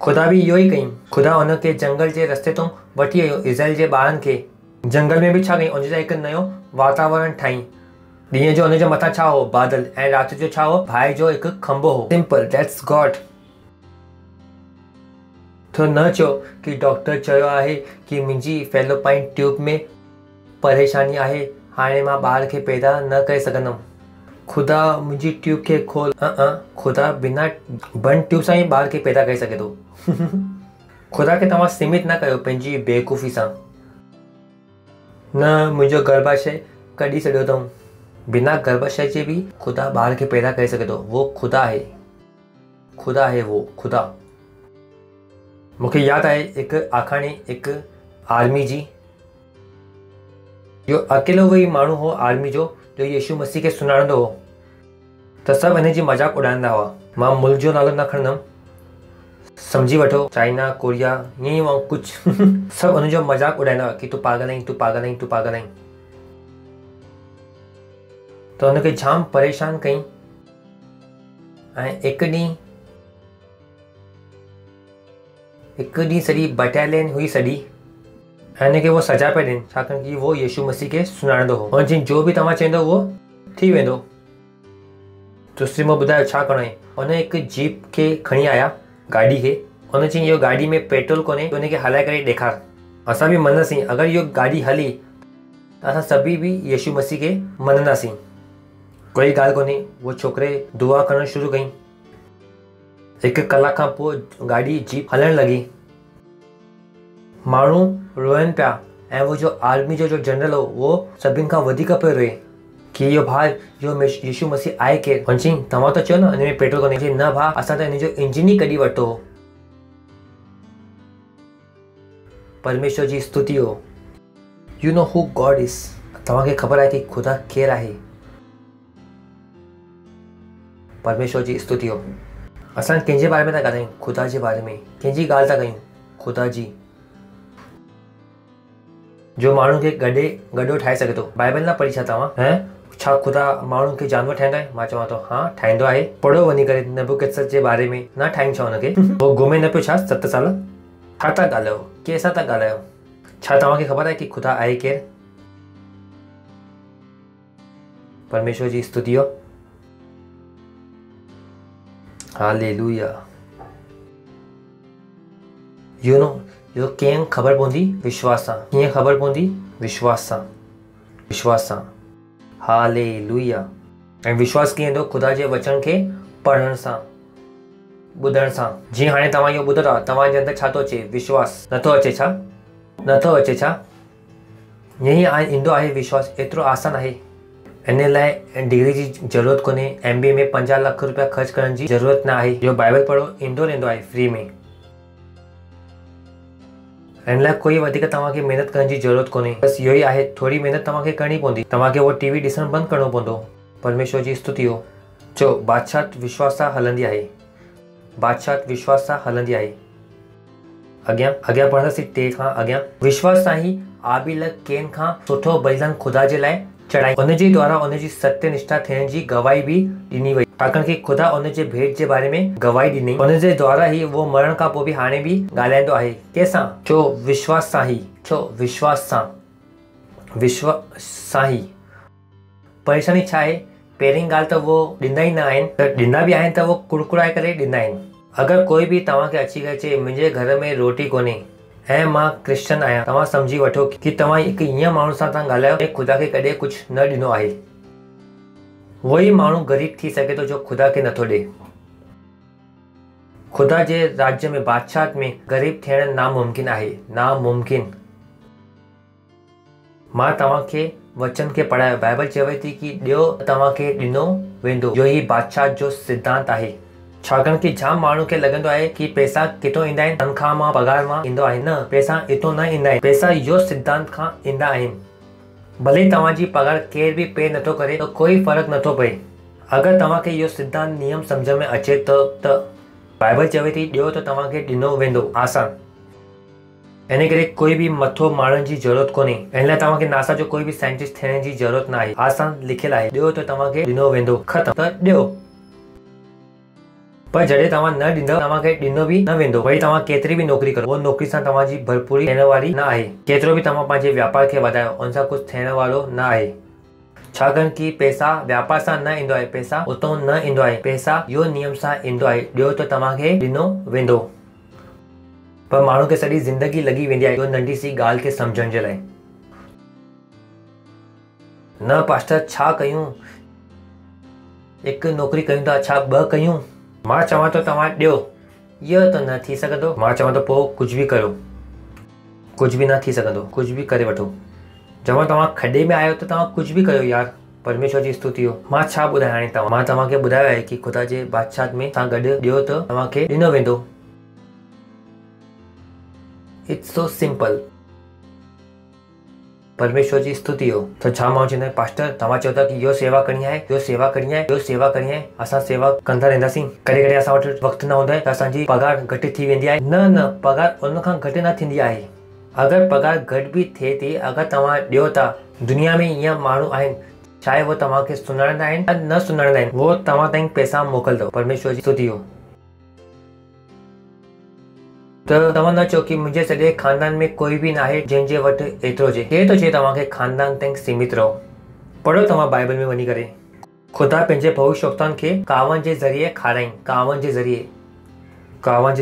ख़ुदा बि इहो ई कयूं। ख़ुदा उनखे जंगल जे रस्ते तां वठी वियो इज़राइल जे ॿारनि खे। जंगल में बि छा कयूं? उनजे लाइ हिकु नयो वातावरण ठाही। ॾींहं जो उनजे मथां छा हो? बादल। ऐं राति जो छा हो? भाई जो हिकु खंभो हो। Simple, that's God. तो न चओ कि डॉक्टर चयो आहे कि मुंहिंजी फेलोपाइन ट्यूब में परेशानी आहे, हाणे मां ॿार खे पैदा न करे सघंदमि। ख़ुदा मुंहिंजी ट्यूब खे खोल। ख़ुदा बिना बंदि ट्यूब सां ई ॿार खे पैदा करे सघे थो। ख़ुदा खे तव्हां सीमित न कयो पंहिंजी बेवकूफ़ी सां। न मुंहिंजो गर्भाशय कढी छॾियो अथऊं। बिना गर्भाशय जे बि ख़ुदा ॿार खे पैदा करे सघे थो। वो ख़ुदा आहे, ख़ुदा आहे वो ख़ुदा। मूंखे यादि आहे हिकु आखाणी, हिकु आर्मी जी। इहो अकेलो वही माण्हू हो आर्मी जो यीशु मसीह खे सुञाणंदो हो, त सभु हिन जी मज़ाक उॾाईंदा हुआ। मां मुल्क जो नालो न खणंदुमि, सम्झी वठो, चाइना, कोरिया, ईअं ई कुझु। सभु हुनजो मज़ाक उॾाईंदा हुआ कि तूं पागल आहीं, तूं पागल आहीं, तूं पागल आहीं। त हुनखे जाम परेशान कई। ऐं हिकु ॾींहुं सॼी बटालियन हुई सॼी, ऐं हिनखे वो सजा पिया ॾियनि, छाकाणि कि वो यीशु मसीह खे सुञाणंदो हो। ऐं जो बि तव्हां चवंदो उहो थी वेंदो। तुसी मूं ॿुधायो छा करिणो आहे। हुन हिकु जीप खे खणी आया, गाॾी खे। हुन चई इहो गाॾी में पेट्रोल कोन्हे, हुनखे हलाए करे ॾेखार। असां बि मञंदासीं, अगरि इहो गाॾी हली त असां सभी बि यीशु मसीह खे मञंदासीं। कोई ॻाल्हि कोन्हे। वो छोकिरे दुआ करणु शुरू कई। हिकु कलाक खां पोइ गाॾी जीप हलणु लॻी। माण्हू रोइनि पिया, ऐं वो जो आर्मी जो जनरल हो वो सभिनि खां वधीक पियो रोए कि इहो भाउ इहो यीशु मसीह आहे केरु। हुन चई तव्हां त चयो न हिन में पेट्रोल कोन्हे। न भाउ, असां त हिन जो इंजिन ई कढी वरितो हो। परमेश्वर जी स्तुति हो। You know who God is. तव्हांखे ख़बर आहे कि ख़ुदा केरु आहे। परमेश्वर जी स्तुति हो। असां कंहिंजे बारे में था ॻाल्हायूं? ख़ुदा जे बारे में। कंहिंजी ॻाल्हि था कयूं? ख़ुदा जी। जो माण्हू खे गॾो ठाहे सघे थो। बाइबल न पढ़ी छा तव्हां? छा ख़ुदा माण्हू खे जानवर ठाहींदो आहे? मां चवां थो हा ठाहींदो आहे। पढ़ो वञी करे नबूकदनेस्सर जे बारे में। न ठाहीनि छा हुनखे? वो घुमे न पियो छा 7 साल? छा था ॻाल्हायो? कंहिंसां था ॻाल्हायो? छा तव्हांखे ख़बर आहे कि ख़ुदा आहे केरु? परमेश्वर जी स्तुति हो। हालेलुया। यू नो इहो कीअं ख़बर पवंदी? विश्वास सां। कीअं ख़बर पवंदी? विश्वास सां। विश्वास सां। हालेलुया। ऐं विश्वास कीअं ईंदो? ख़ुदा जे वचन खे पढ़ण सां, ॿुधण सां। जीअं हाणे तव्हां इहो ॿुधो था, तव्हांजे अंदरि छा थो अचे? विश्वास। नथो अचे छा? नथो अचे छा? ईअं ई ईंदो आहे विश्वास। एतिरो आसान आहे। इन लाइ डिग्री जी ज़रूरत कोन्हे। MBA में 50 लाख रुपया ख़र्च करण जी ज़रूरत न आहे। इहो बाइबल पढ़ो, ईंदो रहंदो आहे फ्री में। हिन लाइ कोई वधीक तव्हांखे महिनत करण जी ज़रूरत कोन्हे। बसि इहो ई आहे, थोरी महिनत तव्हांखे करणी पवंदी। तव्हांखे उहो TV ॾिसणु बंदि करिणो पवंदो। परमेश्वर जी स्तुति हो। चो बादशाह विश्वास सां हलंदी आहे। बादशाह विश्वास सां हलंदी आहे। अॻियां पढ़ंदासीं 3 खां अॻियां। विश्वास सां ई आबिल केन खां सुठो बलिदान ख़ुदा जे लाइ चढ़ाई। उनजे द्वारा उनजी सत्यनिष्ठा थियण जी गवाही बि ॾिनी वई, छाकाणि कि ख़ुदा उनजे भेट जे बारे में गवाही ॾिनई। उनजे द्वारा ई वो मरण खां पोइ बि हाणे बि ॻाल्हाईंदो आहे। कंहिंसां? छो विश्वास सां ई। छो विश्वास सां। विश्वास सां ई। परेशानी छा आहे? पहिरीं ॻाल्हि त वो ॾींदा ई न आहिनि। त ॾींदा बि आहिनि त वो कुड़कुड़ाए करे ॾींदा आहिनि। अगरि कोई बि तव्हांखे अची करे चए मुंहिंजे घर में रोटी कोन्हे ऐं मां क्रिश्चियन आहियां, तव्हां सम्झी वठो कि तव्हां हिकु ईअं माण्हू सां था ॻाल्हायो ऐं ख़ुदा खे कॾहिं कुझु न ॾिनो आहे। उहो ई माण्हू ग़रीब थी सघे थो जो ख़ुदा खे नथो ॾे। ख़ुदा जे राज्य में, बादशाह में ग़रीब थियण नामुमकिन आहे। नामुमकिन। मां तव्हांखे वचन खे पढ़ायो। बाइबल चवे थी कि ॾियो तव्हांखे ॾिनो वेंदो। इहो ई बादशाह जो सिद्धांत आहे। छाकाणि कि जाम माण्हू खे लॻंदो आहे कि पैसा किथां ईंदा आहिनि? तनख़्वाह मां, पगार मां ईंदो आहे। न, पैसा हितां न ईंदा आहिनि। पैसा इहो सिद्धांत खां ईंदा आहिनि। भले तव्हांजी पगार केर बि पे नथो करे त कोई फ़र्क़ु नथो पए। अगरि तव्हांखे इहो सिद्धांत नियम सम्झ में अचे त बाइबल चवे थी ॾियो त तव्हांखे ॾिनो वेंदो। आसान। इन करे कोई बि मथो मारण जी ज़रूरत कोन्हे। इन लाइ तव्हांखे नासा जो कोई बि साइंटिस्ट थियण जी ज़रूरत न आहे। आसान लिखियलु आहे, ॾियो त तव्हांखे ॾिनो वेंदो। ख़तमु। त ॾियो। पर जॾहिं तव्हां न ॾींदव, तव्हांखे ॾिनो बि न वेंदो। वरी तव्हां केतिरी बि नौकिरी करो, उहा नौकिरी सां तव्हांजी भरपूरी थियण वारी न आहे। केतिरो बि तव्हां पंहिंजे व्यापार खे वधायो, उन सां कुझु थियण वारो न आहे। छाकाणि कि पैसा व्यापार सां न ईंदो आहे। पैसा उतां न ईंदो आहे। पैसा इहो नियम सां ईंदो आहे, ॾियो त तव्हांखे ॾिनो वेंदो। पर माण्हू खे सॼी ज़िंदगी लॻी वेंदी आहे इहो नंढी सी ॻाल्हि खे सम्झण जे लाइ। न पास्टर छा कयूं, हिकु नौकिरी कयूं था छा 2 कयूं। मां चवां थो तव्हां ॾियो, इहो त न थी सघंदो। मां चवां थो पोइ कुझु बि करो, कुझु बि न थी सघंदो, कुझु बि करे वठो। चवां तव्हां खॾे में आयो त तव्हां कुझु बि कयो यार। परमेश्वर जी स्तुति हो। मां छा ॿुधायां हाणे तव्हां, मां तव्हांखे ॿुधायो आहे कि ख़ुदा जे बादशाह में तव्हां गॾु ॾियो त तव्हांखे ॾिनो वेंदो। It's so simple. परमेश्वर जी स्तुति हो। त छा माण्हू चवंदा आहिनि पास्टर तव्हां चओ था कि इहो सेवा करणी आहे, इहो सेवा करणी आहे, इहो सेवा करणी आहे। असां सेवा कंदा रहंदासीं, कॾहिं कॾहिं असां वटि वक़्तु न हूंदो आहे त असांजी पघार घटि थी वेंदी आहे। न पघार उन खां घटि न थींदी आहे। अगरि पघार घटि बि थिए थी, अगरि तव्हां ॾियो था, दुनिया में ईअं माण्हू आहिनि चाहे वो तव्हांखे सुञाणंदा आहिनि या न सुञाणंदा आहिनि, वो तव्हां ताईं पैसा मोकिलींदो। परमेश्वर जी स्तुति हो। त तव्हां न चओ कि मुंहिंजे सॼे ख़ानदान में कोई बि न आहे जंहिंजे वटि एतिरो हुजे। केरु थो चए तव्हांखे ख़ानदान ताईं सीमित रहो। पढ़ो तव्हां बाइबल में वञी करे, ख़ुदा पंहिंजे भविष्यवक्ताउनि खे कावनि जे ज़रिए खाराईं, कावनि जे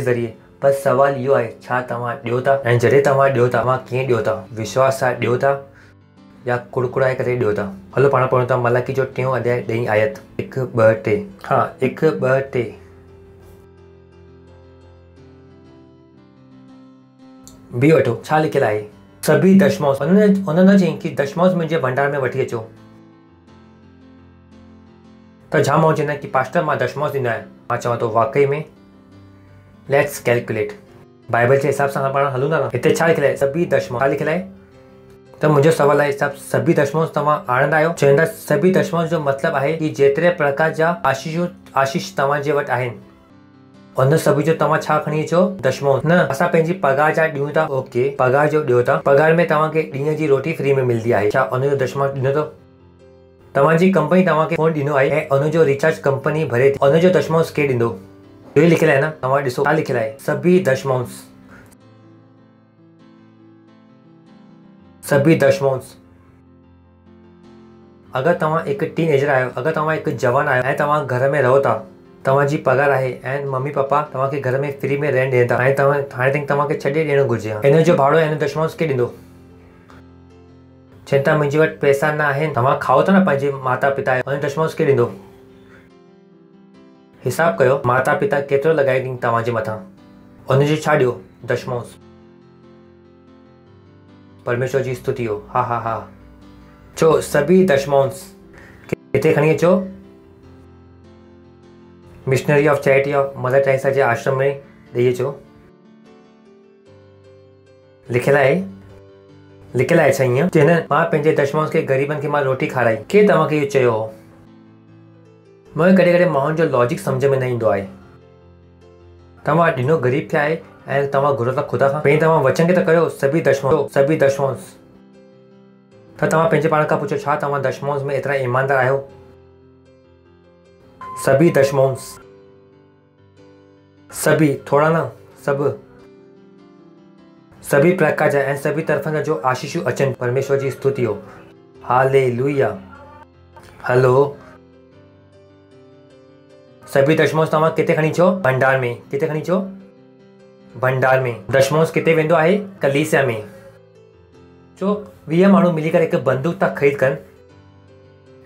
ज़रिए। बसि सवाल इहो आहे छा तव्हां ॾियो था, ऐं जॾहिं तव्हां ॾियो था तव्हां कीअं ॾियो था, विश्वास सां ॾियो था या कुड़कुड़ाए करे ॾियो था। हलो पाण पढ़ूं था मलाकी जो 3 अध्याय 10 आयत 1 2 3। हाँ 1 2 3। बि वठो छा लिखियलु आहे, सभी दशमांश। उन न चयईं कि दशमांश मुंहिंजे भंडार में वठी अचो। त जाम माण्हू चवंदा आहिनि कि पास्टर मां दशमांश ॾींदो आहियां। मां चवां थो वाकई में लेट्स कैलकुलेट। बाइबल जे हिसाब सां पाण हलूं था न, हिते छा लिखियलु आहे, सभी दशमांश छा लिखियलु आहे। त मुंहिंजो सवाल आहे सभी दशमांश तव्हां आणंदा आहियो। चवंदा सभी दशमांश जो मतिलबु आहे कि जेतिरे प्रकार जा आशीष तव्हांजे वटि आहिनि, उन सभी जो तव्हां छा खणी अचो, दशमांश। न असां पंहिंजी पघार जा ॾियूं था, ओके पघार जो ॾियो था, पघार में तव्हांखे ॾींहं जी रोटी फ्री में मिलंदी आहे, छा उनजो दशमांश ॾिनो अथव। तव्हांजी कंपनी तव्हांखे फोन ॾिनो आहे ऐं उनजो रिचार्ज कंपनी भरे थी, उनजो दशमांश केरु ॾींदो। इहो ई लिखियलु आहे न, तव्हां ॾिसो छा लिखियलु आहे, सभी दशमांश। सभी दशमांश। अगरि तव्हां हिकु टीनेजर आहियो, अगरि तव्हां हिकु जवान आहियो ऐं तव्हां घर में रहो था, तव्हांजी पघार आहे ऐं मम्मी पापा तव्हांखे घर में फ्री में रहण ॾियनि था, ऐं तव्हां हाणे ताईं तव्हांखे छॾे ॾियणो घुरिजे। हिन जो भाड़ो ऐं दशमांश केरु ॾींदो। चवनि था मुंहिंजे वटि पैसा न आहिनि, तव्हां खाओ था न पंहिंजे माता पिता जो, उन दशमांश केरु ॾींदो। हिसाबु कयो माता पिता केतिरो लॻाए ॾींहुं तव्हांजे मथां, उनजो छा ॾियो, दशमांश। परमेश्वर जी स्तुति हो। हा हा हा चो सभी दशमांश किथे खणी अचो, missionary of charity of Mother Teresa जे आश्रम में ॾेई अचो। लिखियलु आहे छा ईअं चवंदा आहिनि मां पंहिंजे दशमांश खे ग़रीबनि खे मां रोटी खाराई। केरु तव्हांखे इहो चयो हो। मूंखे कॾहिं कॾहिं माण्हुनि जो लॉजिक सम्झ में न ईंदो आहे। तव्हां ॾिनो ग़रीब खे आहे ऐं तव्हां घुरो था ख़ुदा खां, पहिरीं तव्हां वचन खे त कयो सभी दशमांश। त तव्हां पंहिंजे पाण खां पुछो छा तव्हां दशमांश में एतिरा ईमानदार आहियो। सभी दशमांश, सभी थोड़ा न, सभी प्रकार जा ऐं सभी तरफ़नि जो आशीषूं अचनि। परमेश्वर जी स्तुति हो। हालेलुया। हलो सभी दशमांश तव्हां किथे खणी अचो, भंडार में। किथे खणी अचो, भंडार में। दशमांश किथे वेंदो आहे, कलीसिया में। चो 20 माण्हू मिली करे हिकु बंदूक था ख़रीद कनि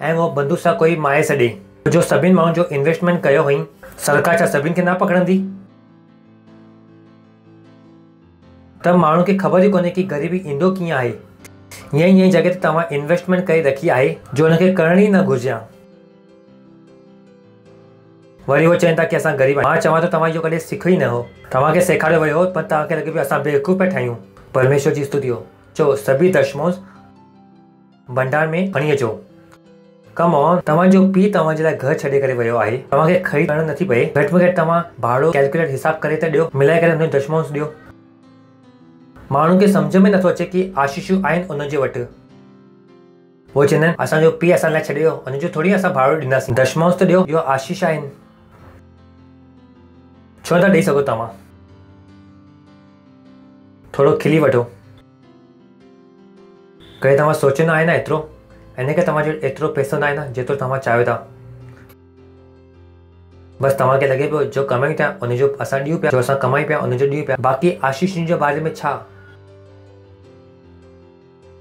ऐं उहो बंदूक सां कोई मारे छॾे, जो सभिनि माण्हुनि जो इन्वेस्टमेंट कयो हुई, सरकार छा सभिनि खे न पकड़ंदी। त माण्हू खे ख़बर ई कोन्हे कि ग़रीबी ईंदो कीअं आहे। ईअं जॻह ते तव्हां इन्वेस्टमेंट करे रखी आहे जो हुनखे करणी न घुरिजे। वरी उहो चवनि था कि असां ग़रीब आहियूं। मां चवां थो तव्हां इहो कॾहिं सिखो ई न हो, तव्हांखे सेखारियो वियो हो, पर तव्हांखे लॻे पियो असां बेवकूफ़ पिया ठाहियूं। परमेश्वर जी स्तुति हो। चो सभी दशमांश भंडार में खणी अचो। कम ऑन, तव्हांजो पीउ तव्हांजे लाइ घर छॾे करे वियो आहे, तव्हांखे ख़रीद करणु नथी पए। घटि में घटि तव्हां भाड़ो कैलकुलेट हिसाब करे त ॾियो, मिलाए करे हुनजो दशमांश ॾियो। माण्हुनि खे सम्झ में नथो अचे कि आशीषूं आहिनि उनजे वटि। उहो चवंदा आहिनि असांजो पीउ असां लाइ छॾे वियो, हुनजो थोरी असां भाड़ो ॾींदासीं। दशमांश त ॾियो, इहो आशीष आहिनि। छो था ॾेई सघो तव्हां। थोरो खिली वठो। कॾहिं तव्हां सोचियो न आहे न एतिरो, इन करे तव्हांजो एतिरो पैसो न आहे न जेतिरो तव्हां चाहियो था। बसि तव्हांखे लॻे पियो जो कमायूं था उनजो असां ॾियूं पिया, जो असां कमाई पिया उनजो ॾियूं पिया। बाक़ी आशीषुनि जे बारे में छा।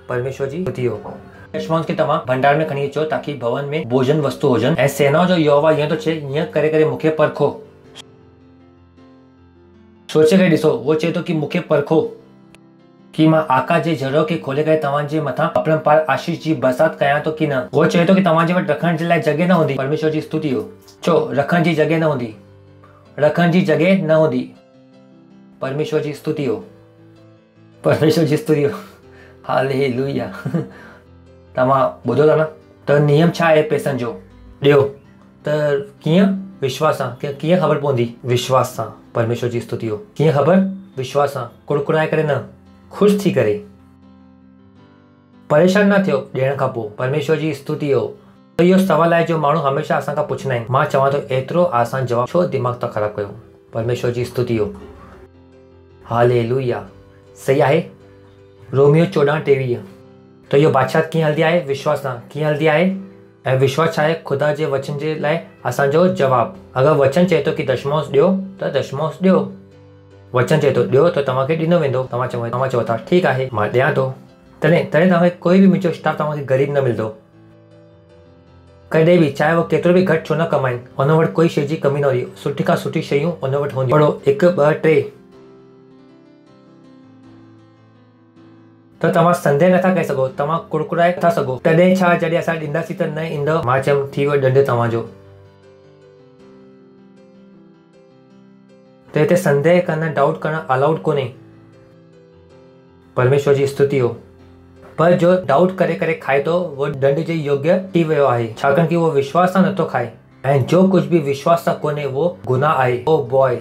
परमेश्वर जी स्तुति हो। दशमांश खे तव्हां भंडार में खणी अचो ताकि भवन में भोजन वस्तु हुजनि। ऐं सेना जो यहोवा ईअं थो चए, ईअं करे करे मूंखे परखो। सोचे करे ॾिसो, वो चए थो कि मूंखे परखो कि मां आकाश जे झरो खे खोले करे तव्हांजे मथां अपरंपार आशीष जी बरसात कयां थो कि न। वो चए थो कि तव्हांजे वटि रखण जे लाइ जॻह न हूंदी। परमेश्वर जी स्तुति हो। छो रखण जी जॻह न हूंदी, रखण जी जॻह न हूंदी। परमेश्वर जी स्तुति हो, परमेश्वर जी स्तुति हो। हालेलुया। तव्हां ॿुधो था न, त नियम छा आहे पैसनि जो? ॾियो। त कीअं? विश्वास सां। कीअं ख़बर पवंदी? विश्वास सां। परमेश्वर जी स्तुति हो। कीअं ख़बर? विश्वास सां। कुड़कुड़ाए करे न, ख़ुशि थी करे। परेशान न थियो ॾियण खां पोइ। परमेश्वर जी स्तुति हो। त इहो सवाल आहे जो माण्हू हमेशह असां खां पुछंदा आहिनि। मां चवां थो एतिरो आसान जवाब छो दिमाग़ था ख़राब कयो? परमेश्वर जी स्तुति हो। हालेलुया। सही आहे। रोमियो 14:23। त इहो बादशाह कीअं हलंदी आहे? विश्वास सां। कीअं हलंदी आहे? ऐं विश्वास छा आहे? ख़ुदा जे वचन जे लाइ असांजो जवाब। अगरि वचन चए थो कि दशमांश ॾियो त दशमांश ॾियो। वचन चए थो ॾियो त तव्हांखे ॾिनो वेंदो। तव्हां चओ था ठीकु आहे मां ॾियां थो। तॾहिं तव्हांखे कोई बि मुंहिंजो स्टाफ तव्हांखे ग़रीब न मिलंदो कॾहिं बि, चाहे वो केतिरो बि घटि छो न कमाइनि। हुन वटि कोई शइ जी कमी न हूंदी। सुठी खां सुठी शयूं हुन वटि हूंदियूं। पढ़ो 1, 2, 3। त तव्हां संदेह नथा करे सघो, तव्हां कुड़कुड़ाए नथा सघो। तॾहिं छा जॾहिं असां ॾींदासीं त न ईंदव? मां चयमि थी वियो ॾंड तव्हांजो। त हिते संदेह करणु, डाउट करणु अलाउड कोन्हे। परमेश्वर जी स्तुति हो। पर जो डाउट करे करे खाए थो वो दंड जे योग्य थी वियो आहे, छाकाणि कि वो विश्वास सां नथो खाए। ऐं जो कुझु बि विश्वास सां कोन्हे वो गुनाह आहे। ओ बॉय,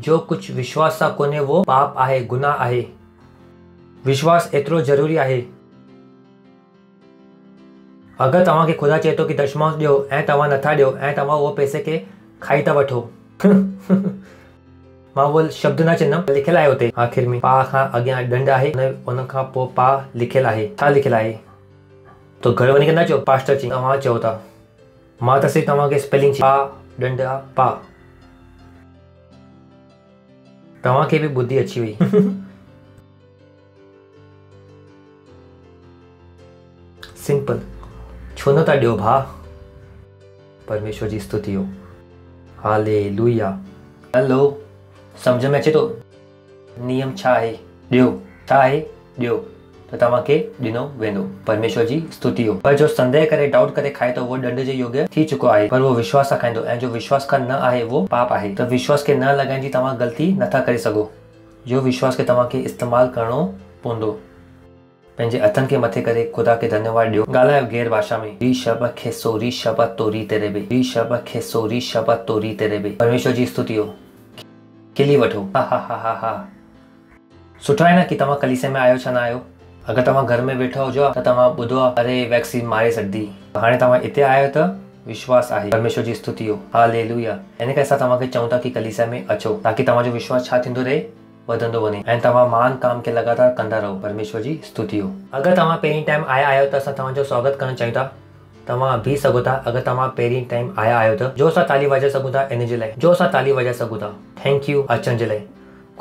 जो कुझु विश्वास सां कोन्हे वो पाप आहे, गुनाह आहे। विश्वास एतिरो ज़रूरी आहे। अगरि तव्हांखे ख़ुदा चए थो कि दशमांश ॾियो ऐं तव्हां नथा ॾियो ऐं तव्हां उहो पैसे खे खाई था वठो। मां उहो शब्द न चवंदमि, लिखियलु आहे हुते आख़िर में। पा खां अॻियां ॾंड आहे, उन खां पोइ पा लिखियलु आहे। छा लिखियलु आहे? तो घर वञी करे न चओ पास्टर जी तव्हां चओ था। मां त सिर्फ़ु तव्हांखे स्पेलिंग पा ॾंड आहे पा। तव्हांखे बि बुद्धि अची वई। सिंपल। छो न था ॾियो भाउ? परमेश्वर जी स्तुति हो। हालेलुया। हलो, सम्झ में अचे थो नियम छा आहे? ॾियो। छा आहे? ॾियो त तव्हांखे ॾिनो वेंदो। परमेश्वर जी स्तुति हो। पर जो संदेह करे डाउट करे खाए थो वो दंड जे योग्य थी चुको आहे। पर वो विश्वास सां खाईंदो ऐं जो विश्वास खां न आहे वो पाप आहे। त विश्वास खे न लॻाइण जी तव्हां ग़लती नथा करे सघो। जो विश्वास खे तव्हांखे इस्तेमालु करणो पवंदो। पंहिंजे हथनि खे मथे करे ख़ुदा खे धन्यवाद ॾियो। ॻाल्हायो गैर भाषा में। री शब खे सोरी शब तोरी तेरे बे, री शब खे सोरी शब तोरी तेरे बे। परमेश्वर जी स्तुति हो। खिली वठो। हा हा हा हा हा। सुठो आहे न कि तव्हां कलीसिया में आयो छा न आयो। अगरि तव्हां घर में वेठा हुजो त तव्हां ॿुधो आहे अरे वैक्सीन मारे सघंदी। हाणे तव्हां हिते आयो त विश्वास आहे। परमेश्वर जी स्तुति हो। हालेलुया। इन करे असां तव्हांखे चऊं था कि कलीसिया में अचो ताकि तव्हांजो विश्वास छा थींदो रहे? वधंदो वञे ऐं तव्हां महान काम खे लगातार कंदा रहो। परमेश्वर जी स्तुति हो। अगरि तव्हां पहिरीं टाइम आया आहियो त असां तव्हांजो स्वागत करणु चाहियूं था। तव्हां बीह सघो था अगरि तव्हां पहिरीं टाइम आया आहियो त। जो असां ताली वॼाए सघूं था इन जे लाइ, जो असां ताली वॼाए सघूं था। थैंक यू अचण जे लाइ।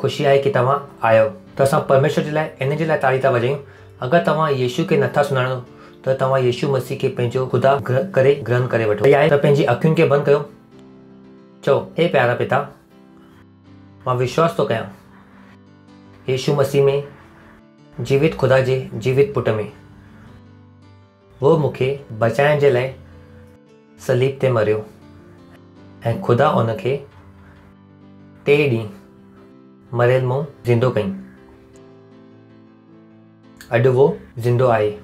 ख़ुशी आहे कि तव्हां आयो त असां परमेश्वर जे लाइ इन जे लाइ ताली था वॼायूं। अगरि तव्हां यीशू खे नथा सुञाणो त तव्हां यीशू मसीह खे पंहिंजो ख़ुदा करे ग्रहण करे वठो। आहे त पंहिंजी अखियुनि खे बंदि कयो। चओ, हे प्यारा पिता, मां विश्वास थो कयां यीशू मसीह में, जीवित ख़ुदा जे जीवित पुट में। वो मूंखे बचाइण जे लाइ सलीब ते मरियो ऐं ख़ुदा उनखे 3 ॾींहं मरियल मां ज़िंदो कई। अॼु वो ज़िंदो आहे।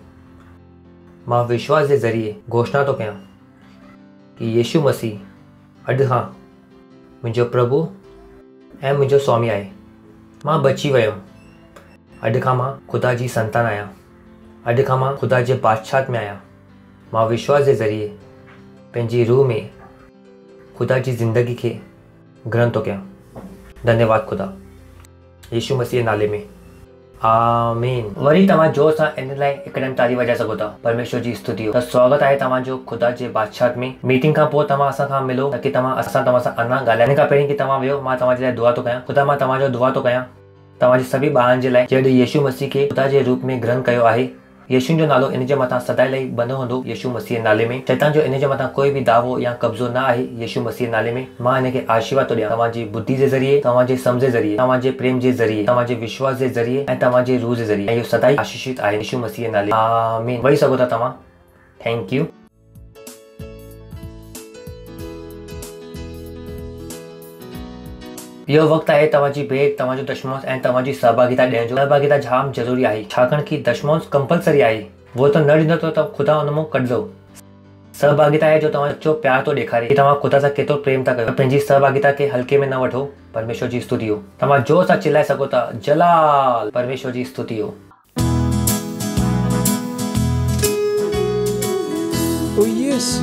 मां विश्वास जे ज़रिए घोषणा थो कयां कि यीशू मसीह अॼु खां मुंहिंजो प्रभु ऐं मुंहिंजो स्वामी आहे। मां बची वियुमि। अॼु खां मां ख़ुदा जी संतान आहियां। अॼु खां मां ख़ुदा जे बादशाह में आहियां। मां विश्वास जे ज़रिए पंहिंजी रूह में ख़ुदा जी ज़िंदगी खे ग्रहण थो कयां। धन्यवाद ख़ुदा, यीशू मसीह नाले में, आमीन। वरी तव्हां जोर सां इन लाइ हिकदमि ताली वॼाए सघो था। परमेश्वर जी स्तुति हो। त स्वागत आहे तव्हांजो ख़ुदा जे बादशाह में। मीटिंग खां पोइ तव्हां असां खां मिलो ताकि असां तव्हां सां अञा ॻाल्हाइण खां पहिरीं कि तव्हां वियो, मां तव्हांजे लाइ दुआ थो कयां। ख़ुदा, मां तव्हांजो दुआ थो कयां तव्हांजे सभी ॿारनि जे लाइ जॾहिं यीशू मसीह खे ख़ुदा जे रूप में ग्रहण कयो आहे। यीशु जो नालो इन जे मथां सदाई लाइ बनो हूंदो यीशु मसीह नाले में। शैतान जो इन जे मथां कोई भी दावो या कब्ज़ो ना आहे यीशु मसीह नाले में। मां इन खे आशीर्वाद थो ॾियां तव्हांजी बुद्धि जे ज़रिए, तव्हांजे सम्झ जे ज़रिए, तव्हांजे प्रेम जे ज़रिए, तव्हांजे विश्वास जे ज़रिए ऐं तव्हांजे रूह जे ज़रिए। ऐं इहो सदाई आशीषित आहे यीशु मसीह नाले। आमीन। वही सघो था तव्हां। Thank you. इहो वक़्तु आहे तव्हांजी भेट, तव्हांजो दशमांश ऐं तव्हांजी सहभागिता ॾियण जो। सहभागिता जाम ज़रूरी आहे छाकाणि कि दशमांश कंपलसरी आहे। वो त न ॾींदो त ख़ुदा हुन मां कढंदो। सहभागिता आहे जो तव्हां सच्चो प्यार थो ॾेखारे कि तव्हां ख़ुदा सां केतिरो प्रेम था कयो। पंहिंजी सहभागिता खे हल्के में न वठो। परमेश्वर जी स्तुति हो। तव्हां जोर सां चिल्लाए सघो था, जलाल। परमेश्वर जी स्तुति हो। ओ यीशु,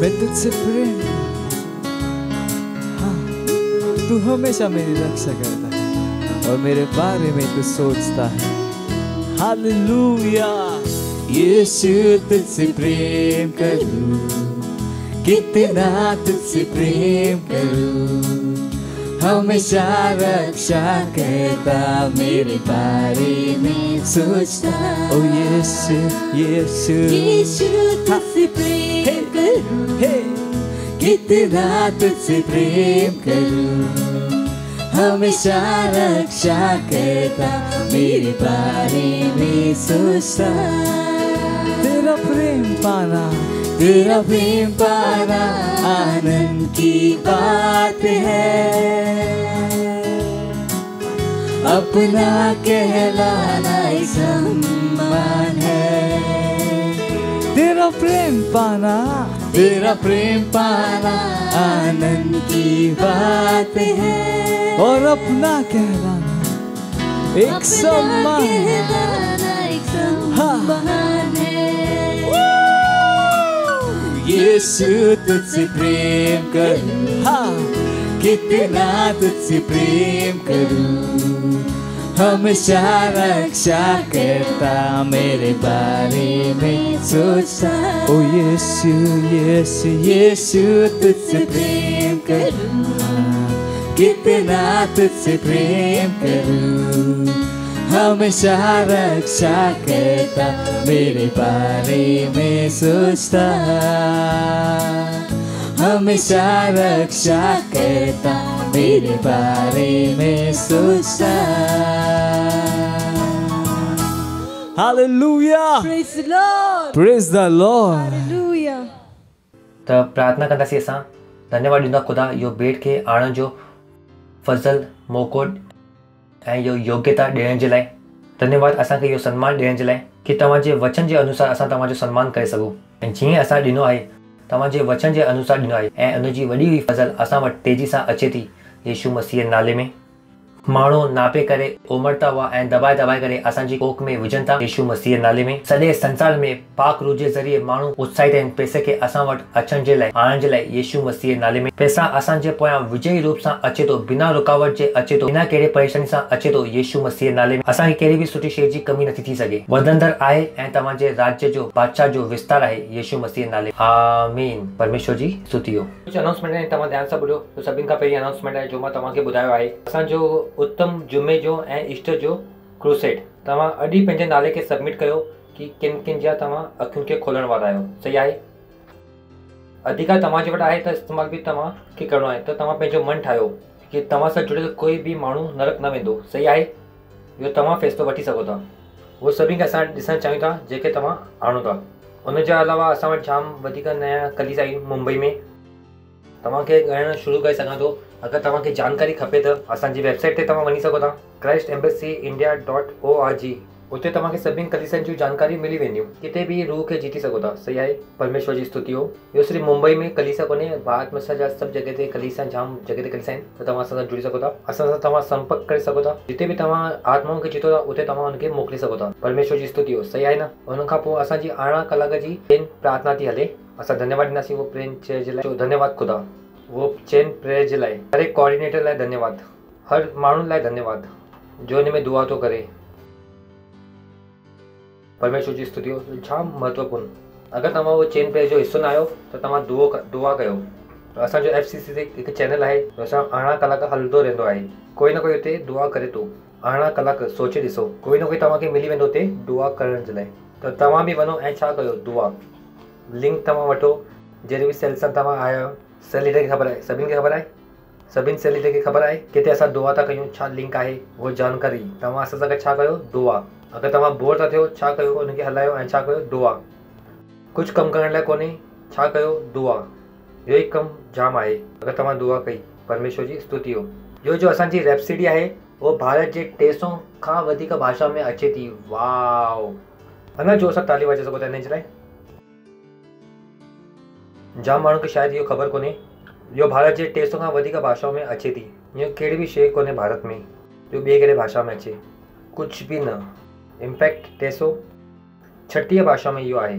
मैं तुझसे प्रेम, हाँ, तू हमेशा मेरी रक्षा करता है और मेरे बारे में तू सोचता है। हालेलुया। यीशु तुझसे प्रेम करूं, कितना तुझसे प्रेम करूं, हमेशा रक्षा करता मेरे बारे में सोचता। ओ यीशु, यीशु, यीशु तुझसे प्रेम करूं, कितना तुझसे प्रेम करूं, हमेशा रक्षा करता मेरे बारे में सोचता। तेरा प्रेम पाना, तेरा प्रेम पाना आनंद की बात है। अपना कहलाना एक सम्मान है। तेरा प्रेम पाना, तेरा प्रेम पाना आनंद की बात है। और अपना कहलाना एक सम्मान है। यीशु तुझसे प्रेम करूं, हाँ, कितना तुझसे प्रेम करूं, हमेशा रक्षा करता मेरे बारे में सोचता। ओ यीशु, यीशु, यीशु तुझसे प्रेम करूं, हाँ, कितना तुझसे प्रेम करूं, हमेशा रक्षा करता मेरे बारे में सोचता। हमेशा रक्षा करता मेरे बारे में सोचता। Hallelujah. Praise the Lord. Praise the Lord. Hallelujah. त प्रार्थना कंदासीं असां। धन्यवाद ॾींदा ख़ुदा इहो भेट खे आणण जो फज़ल, मौक़ो ऐं इहो योग्यता ॾियण जे लाइ। धन्यवाद असांखे इहो सन्मान ॾियण जे लाइ कि तव्हांजे वचन जे अनुसार असां तव्हांजो सन्मान करे सघूं। ऐं जीअं असां ॾिनो आहे तव्हांजे वचन जे अनुसार ॾिनो आहे ऐं उनजी वॾी हुई फज़ल असां वटि तेज़ी सां अचे थी यीशु मसीह नाले में। माण्हू नापे करे उमड़ता हुआ ऐं दबाए दबाए करे असांजी कोक में विझनि था यीशु मसीह नाले में। सॼे संसार में पाक रूह जे ज़रिए माण्हू उत्साहित आहिनि पैसे खे असां वटि अचण जे लाइ, आणण जे लाइ यीशु मसीह नाले में। पैसा असांजे पोयां विजयी रूप सां अचे थो, बिना रुकावट जे अचे थो, बिना कहिड़े परेशानी सां अचे थो यीशु मसीह नाले में। असांखे कहिड़ी बि सुठी शइ जी कमी नथी थी सघे। वधंदड़ आहे ऐं तव्हांजे राज्य जो बादशाह जो विस्तार आहे यीशु मसीह नाले। आमीन। परमेश्वर जी स्तुति हो। कुछ अनाउंसमेंट आहिनि, तव्हां ध्यान सां ॿुधो। तो सभिनि खां पहिरीं अनाउंसमेंट आहे जो मां तव्हांखे ॿुधायो आहे, असांजो उत्तम जुमे जो ऐं ईस्टर जो क्रूसेड। तव्हां अॼु ई पंहिंजे नाले खे सबमिट कयो कि किन किन जा तव्हां अखियुनि खे खोलण वारा आहियो। सही आहे। अधिकार तव्हांजे वटि आहे त इस्तेमालु बि तव्हांखे करिणो आहे। त तव्हां पंहिंजो मन ठाहियो कि तव्हां सां जुड़ियल कोई बि माण्हू नरक न वेंदो। सही आहे। इहो तव्हां फ़ैसिलो वठी सघो था। उहो सभिनी खे असां ॾिसणु चाहियूं था जेके तव्हां आणो था। उनजे अलावा असां वटि जाम वधीक नया कलीस आहिनि मुंबई में। तव्हांखे ॻाइणु शुरू करे सघां थो। अगरि तव्हांखे जानकारी खपे त असांजी वेबसाइट ते तव्हां वञी सघो था, christembassy.india.org। उते तव्हांखे सभिनी कलीसियनि जूं जानकारी मिली वेंदियूं। किथे बि रूह खे जीती सघो था। सही आहे। परमेश्वर जी स्तुति हो। इहो सिर्फ़ु मुंबई में कलीसिया कोन्हे, भारत में जा सभु जॻह ते कलीसिया, जाम जॻह ते कलीसिया आहिनि। त तव्हां असां सां जुड़ी सघो था। असां सां तव्हां संपर्क करे सघो था। जिते बि तव्हां आत्माउनि खे जीतो था उते तव्हां हुनखे मोकिले सघो था। परमेश्वर जी स्तुति हो। सही आहे न। हुन खां पोइ असांजी 18 कलाक जी प्रेन प्रार्थना थी हले। असां धन्यवाद ॾींदासीं उहो प्रेन चेयर जे लाइ। धन्यवाद ख़ुदा। वो चेन प्रेयर जे लाइ, हर एक कोऑर्डिनेटर लाइ धन्यवाद, हर माण्हुनि लाइ धन्यवाद जो हिन में दुआ थो करे। परमेश्वर जी स्तुति हो। जाम महत्वपूर्ण। अगरि तव्हां उहो चेन प्रेयर जो हिसो न आहियो त तव्हां दुआ कयो। असांजो FCC ते हिकु चैनल आहे, असां 18 कलाक हलंदो रहंदो आहे। कोई न कोई हुते दुआ करे थो। अरिड़हं कलाक सोचे ॾिसो, कोई न कोई तव्हांखे मिली वेंदो हुते दुआ करण जे लाइ। त तव्हां बि वञो ऐं छा कयो, दुआ। लिंक तव्हां वठो, जहिड़े बि सेल सां तव्हां आया आहियो, सेल लीडर खे ख़बर आहे, सभिनि खे ख़बर आहे, सभिनि सेल लीडर खे ख़बर आहे किथे असां दुआ था कयूं, छा लिंक आहे उहो जानकारी। तव्हां असां सां गॾु छा कयो, दुआ। अगरि तव्हां बोर था थियो, छा कयो, उनखे हलायो ऐं छा कयो, दुआ। कुझु कमु करण लाइ कोन्हे, छा कयो, दुआ। इहो ई कमु जाम आहे। अगरि तव्हां दुआ कई, परमेश्वर जी स्तुति हो। इहो जो असांजी रेप्सिडी आहे उहो भारत जे 300 खां वधीक भाषा में अचे थी। वाओ, अञा जो असां ताली वॼाए सघो था हिन जे लाइ। जाम माण्हुनि खे शायदि इहो ख़बर कोन्हे, इहो भारत जे 300 खां वधीक भाषाओं में अचे थी। ईअं कहिड़ी बि शइ कोन्हे भारत में जो ॿिए कहिड़े भाषा में अचे, कुझु बि न। इम्पैक्ट 336 भाषा में इहो आहे।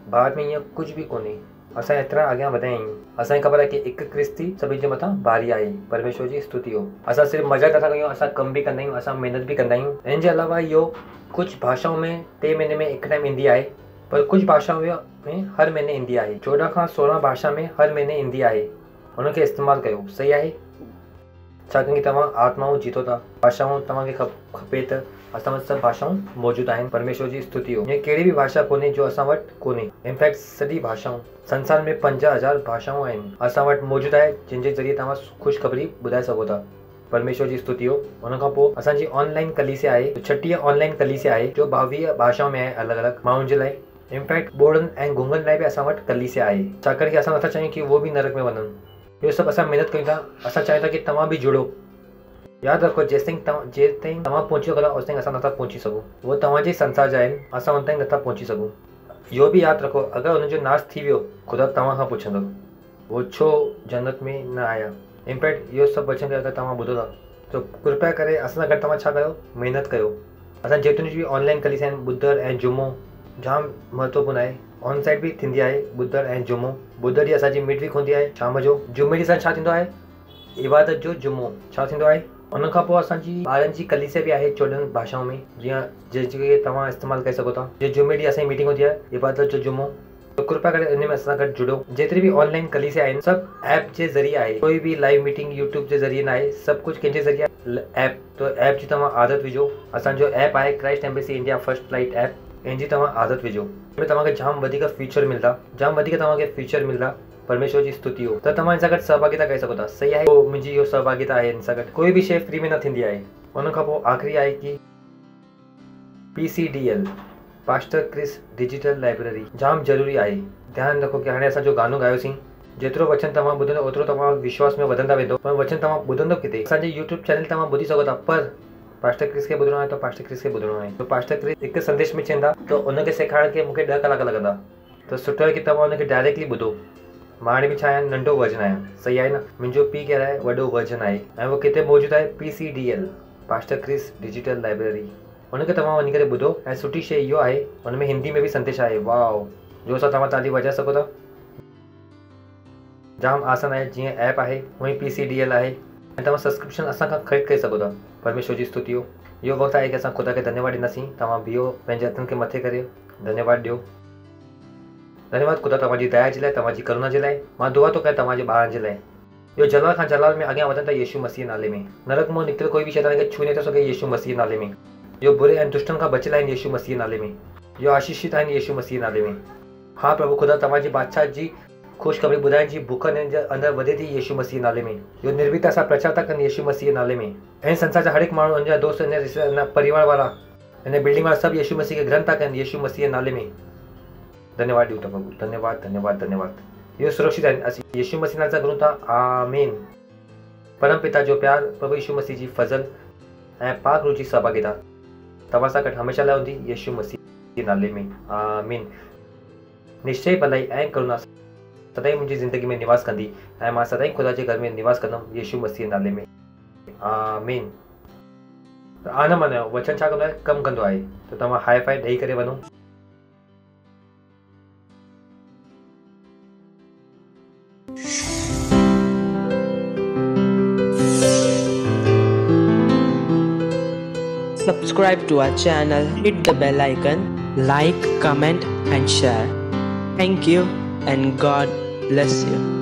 भारत में ईअं कुझु बि कोन्हे। असां एतिरा अॻियां वधिया आहियूं। असांखे ख़बर आहे कि हिकु क्रिस्ती सभिनि जे मथां भारी आहे। परमेश्वर जी स्तुति हो। असां सिर्फ़ु मज़ा नथा कयूं, असां कमु बि कंदा आहियूं, असां महिनत बि कंदा आहियूं। इन जे अलावा इहो कुझु भाषाऊं में 3 महीने में हिकु टाइम ईंदी आहे, पर कुझु भाषाऊं में हर महीने ईंदी आहे। 14 खां 16 भाषा में हर महीने ईंदी आहे। हुनखे इस्तेमालु कयो, सही आहे। छाकाणि तव्हां आत्माऊं जीतो था। भाषाऊं तव्हांखे खपे त असां वटि सभु भाषाऊं मौजूदु आहिनि। परमेश्वर जी स्तुति हो। ईअं कहिड़ी बि भाषा कोन्हे जो असां वटि कोन्हे। इनफैक्ट सॼी भाषाऊं, संसार में 50,000 भाषाऊं आहिनि असां वटि मौजूदु आहे, जिन जे ज़रिए तव्हां ख़ुशख़बरी ॿुधाए सघो था। परमेश्वर जी स्तुति हो। हुन खां पोइ असांजी ऑनलाइन कलीसिया आहे, 36 ऑनलाइन कलीसिया आहे जो 22 भाषाऊं में आहे, अलॻि अलॻि माण्हुनि जे लाइ। इनफैक्ट ॿोड़नि ऐं गुंगनि लाइ बि असां वटि कलीसिया आहे, छाकाणि कि असां नथा चाहियूं कि उहो बि नरक में वञनि। इहो सभु असां महिनत कयूं था। असां चाहियूं था कि तव्हां बि जुड़ो। यादि रखो, जेसिताईं तव्हां पहुची सघो था ओसिताईं असां नथा पहुची सघूं। उहो तव्हांजे संसार जा आहिनि, असां हुन ताईं नथा पहुची सघूं। इहो बि यादि रखो, अगरि हुनजो नाश थी वियो, ख़ुदा तव्हां खां पुछंदो उहो छो जन्नत में न आया। इनफैक्ट इहो सभु वचन अगरि तव्हां ॿुधो था त कृपया करे असां सां गॾु तव्हां छा कयो, महिनत कयो। असां जेतिरियूं बि ऑनलाइन कलीसिया आहिनि, ॿुधरु ऐं जुमो जाम महत्वपूर्ण आहे। ऑन साइट बि थींदी आहे ॿुधरु ऐं जुमो। ॿुधरु ॾींहुं असांजी मिड वीक हूंदी आहे शाम जो। जुमे ॾींहुं असां छा थींदो आहे, इबादत जो जुमो छा थींदो आहे। उन खां पोइ असांजी ॿारनि जी कलीसिया बि आहे 14 भाषाऊं में, जीअं जेके तव्हां इस्तेमालु करे सघो था। जे जुमे ॾींहुं असांजी मीटिंग हूंदी आहे, इबादत जो जुमो। तो कृपया करे इन में असां गॾु जुड़ो। जेतिरी बि ऑनलाइन कलीसिया आहिनि सभु ऐप जे ज़रिए आहे। कोई बि लाइव मीटिंग यूट्यूब जे ज़रिए न आहे, सभु कुझु कंहिंजे ज़रिए ऐप। तो ऐप जी तव्हां आदत विझो। असांजो ऐप आहे Christ Embassy India first flight app. इन जी तव्हां आदत विझो। में तव्हांखे जाम वधीक फीचर मिलंदा, जाम वधीक तव्हांखे फीचर मिलंदा। परमेश्वर जी स्तुति हो। त तव्हां हिन सां गॾु सहभागिता करे सघो था, सही आहे। पोइ मुंहिंजी इहो सहभागिता आहे हिन सां गॾु। कोई बि शइ फ्री में न थींदी आहे। उन खां पोइ आख़िरी आहे कि PCDL, pastor Chris digital library जाम ज़रूरी आहे। ध्यानु रखो कि हाणे असां जो गानो ॻायोसीं, जेतिरो वचन तव्हां ॿुधंदो ओतिरो तव्हां विश्वास में वधंदा वेंदो। पर वचन तव्हां ॿुधंदो किथे, असांजे यूट्यूब चैनल तव्हां ॿुधी सघो था। पर पास्टर क्रिस खे ॿुधणो आहे त पास्टर क्रिस खे ॿुधणो आहे। तो पास्टर क्रिस हिकु संदेश में चवंदा त उनखे सेखारण खे मूंखे 10 कलाक लॻंदा। त सुठो आहे कि तव्हां उनखे डायरेक्टली ॿुधो। मां हाणे बि छा आहियां, नंढो वर्जन आहियां, सही आहे न। मुंहिंजो पीउ कहिड़ा आहे, वॾो वर्जन आहे। ऐं उहो किथे मौजूदु आहे, PCDL, pastor Chris digital library. हुनखे तव्हां वञी करे ॿुधो। ऐं सुठी शइ इहो आहे, हुन में हिंदी में बि संदेश आहे। वाओ, जो असां तव्हां ताली वॼाए सघो था। जाम आसान आहे। जीअं ऐप आहे उअं ई PCDL आहे। ऐं तव्हां सब्सक्रिप्शन असां खां ख़रीद करे सघो था। परमेश्वर जी स्तुति हो। इहो वक़्तु आहे कि असां ख़ुदा खे धन्यवाद ॾींदासीं। तव्हां बीहो, पंहिंजे हथनि खे मथे करे धन्यवाद ॾियो। धन्यवाद ख़ुदा तव्हांजी दया जे लाइ, तव्हांजी करुणा जे लाइ। मां दुआ थो कयां तव्हांजे ॿारनि जे लाइ। इहो जलाल खां जलाल में अॻियां वधनि था यीशु मसीह नाले में। नरक मां निकितल कोई बि शैतान खे छू नथो सघे यीशु मसीह नाले में। इहो बुरे ऐं दुष्टनि खां बचियल आहिनि यीशु मसीह नाले में। इहो आशीषित आहिनि यीशु मसीह नाले में। हा प्रभु ख़ुदा, तव्हांजी बादशाह जी ख़ुशख़बरी ॿुधाइण जी बुख हिन जे अंदरि वधे थी यीशु मसीह नाले में। इहो निर्भीकता सां प्रचार था कनि यीशु मसीह नाले में। ऐं संसार जा हर हिकु माण्हू, हिन जा दोस्त, हिन रिश्तेदार, परिवार वारा, हिन बिल्डिंग वारा सभु यीशु मसीह खे ग्रहण था कनि यीशु मसीह नाले में। धन्यवाद ॾियूं था प्रभु। धन्यवाद धन्यवाद धन्यवाद। इहो सुरक्षित आहिनि। असीं यीशु मसीह नाले सां घुरूं था। आमीन। परम पिता जो प्यार, प्रभु यीशु मसीह जी फज़ल ऐं पाक रूह जी सहभागिता तव्हां सां गॾु हमेशह लाइ हूंदी यीशु मसीह नाले में। आमीन। निश्चय भलाई ऐं करुणा सदाईं मुंहिंजी ज़िंदगी में निवास कंदी ऐं मां सदाईं ख़ुदा जे घर में निवास कंदुमि यीशु मसीह नाले में। आमीन। त आन मनायो, वचन छा कंदो आहे, कमु कंदो आहे। त तव्हां हाई फाई ॾेई करे वञो। Subscribe to our channel, hit the bell icon, like, comment and share. Thank you and God bless you.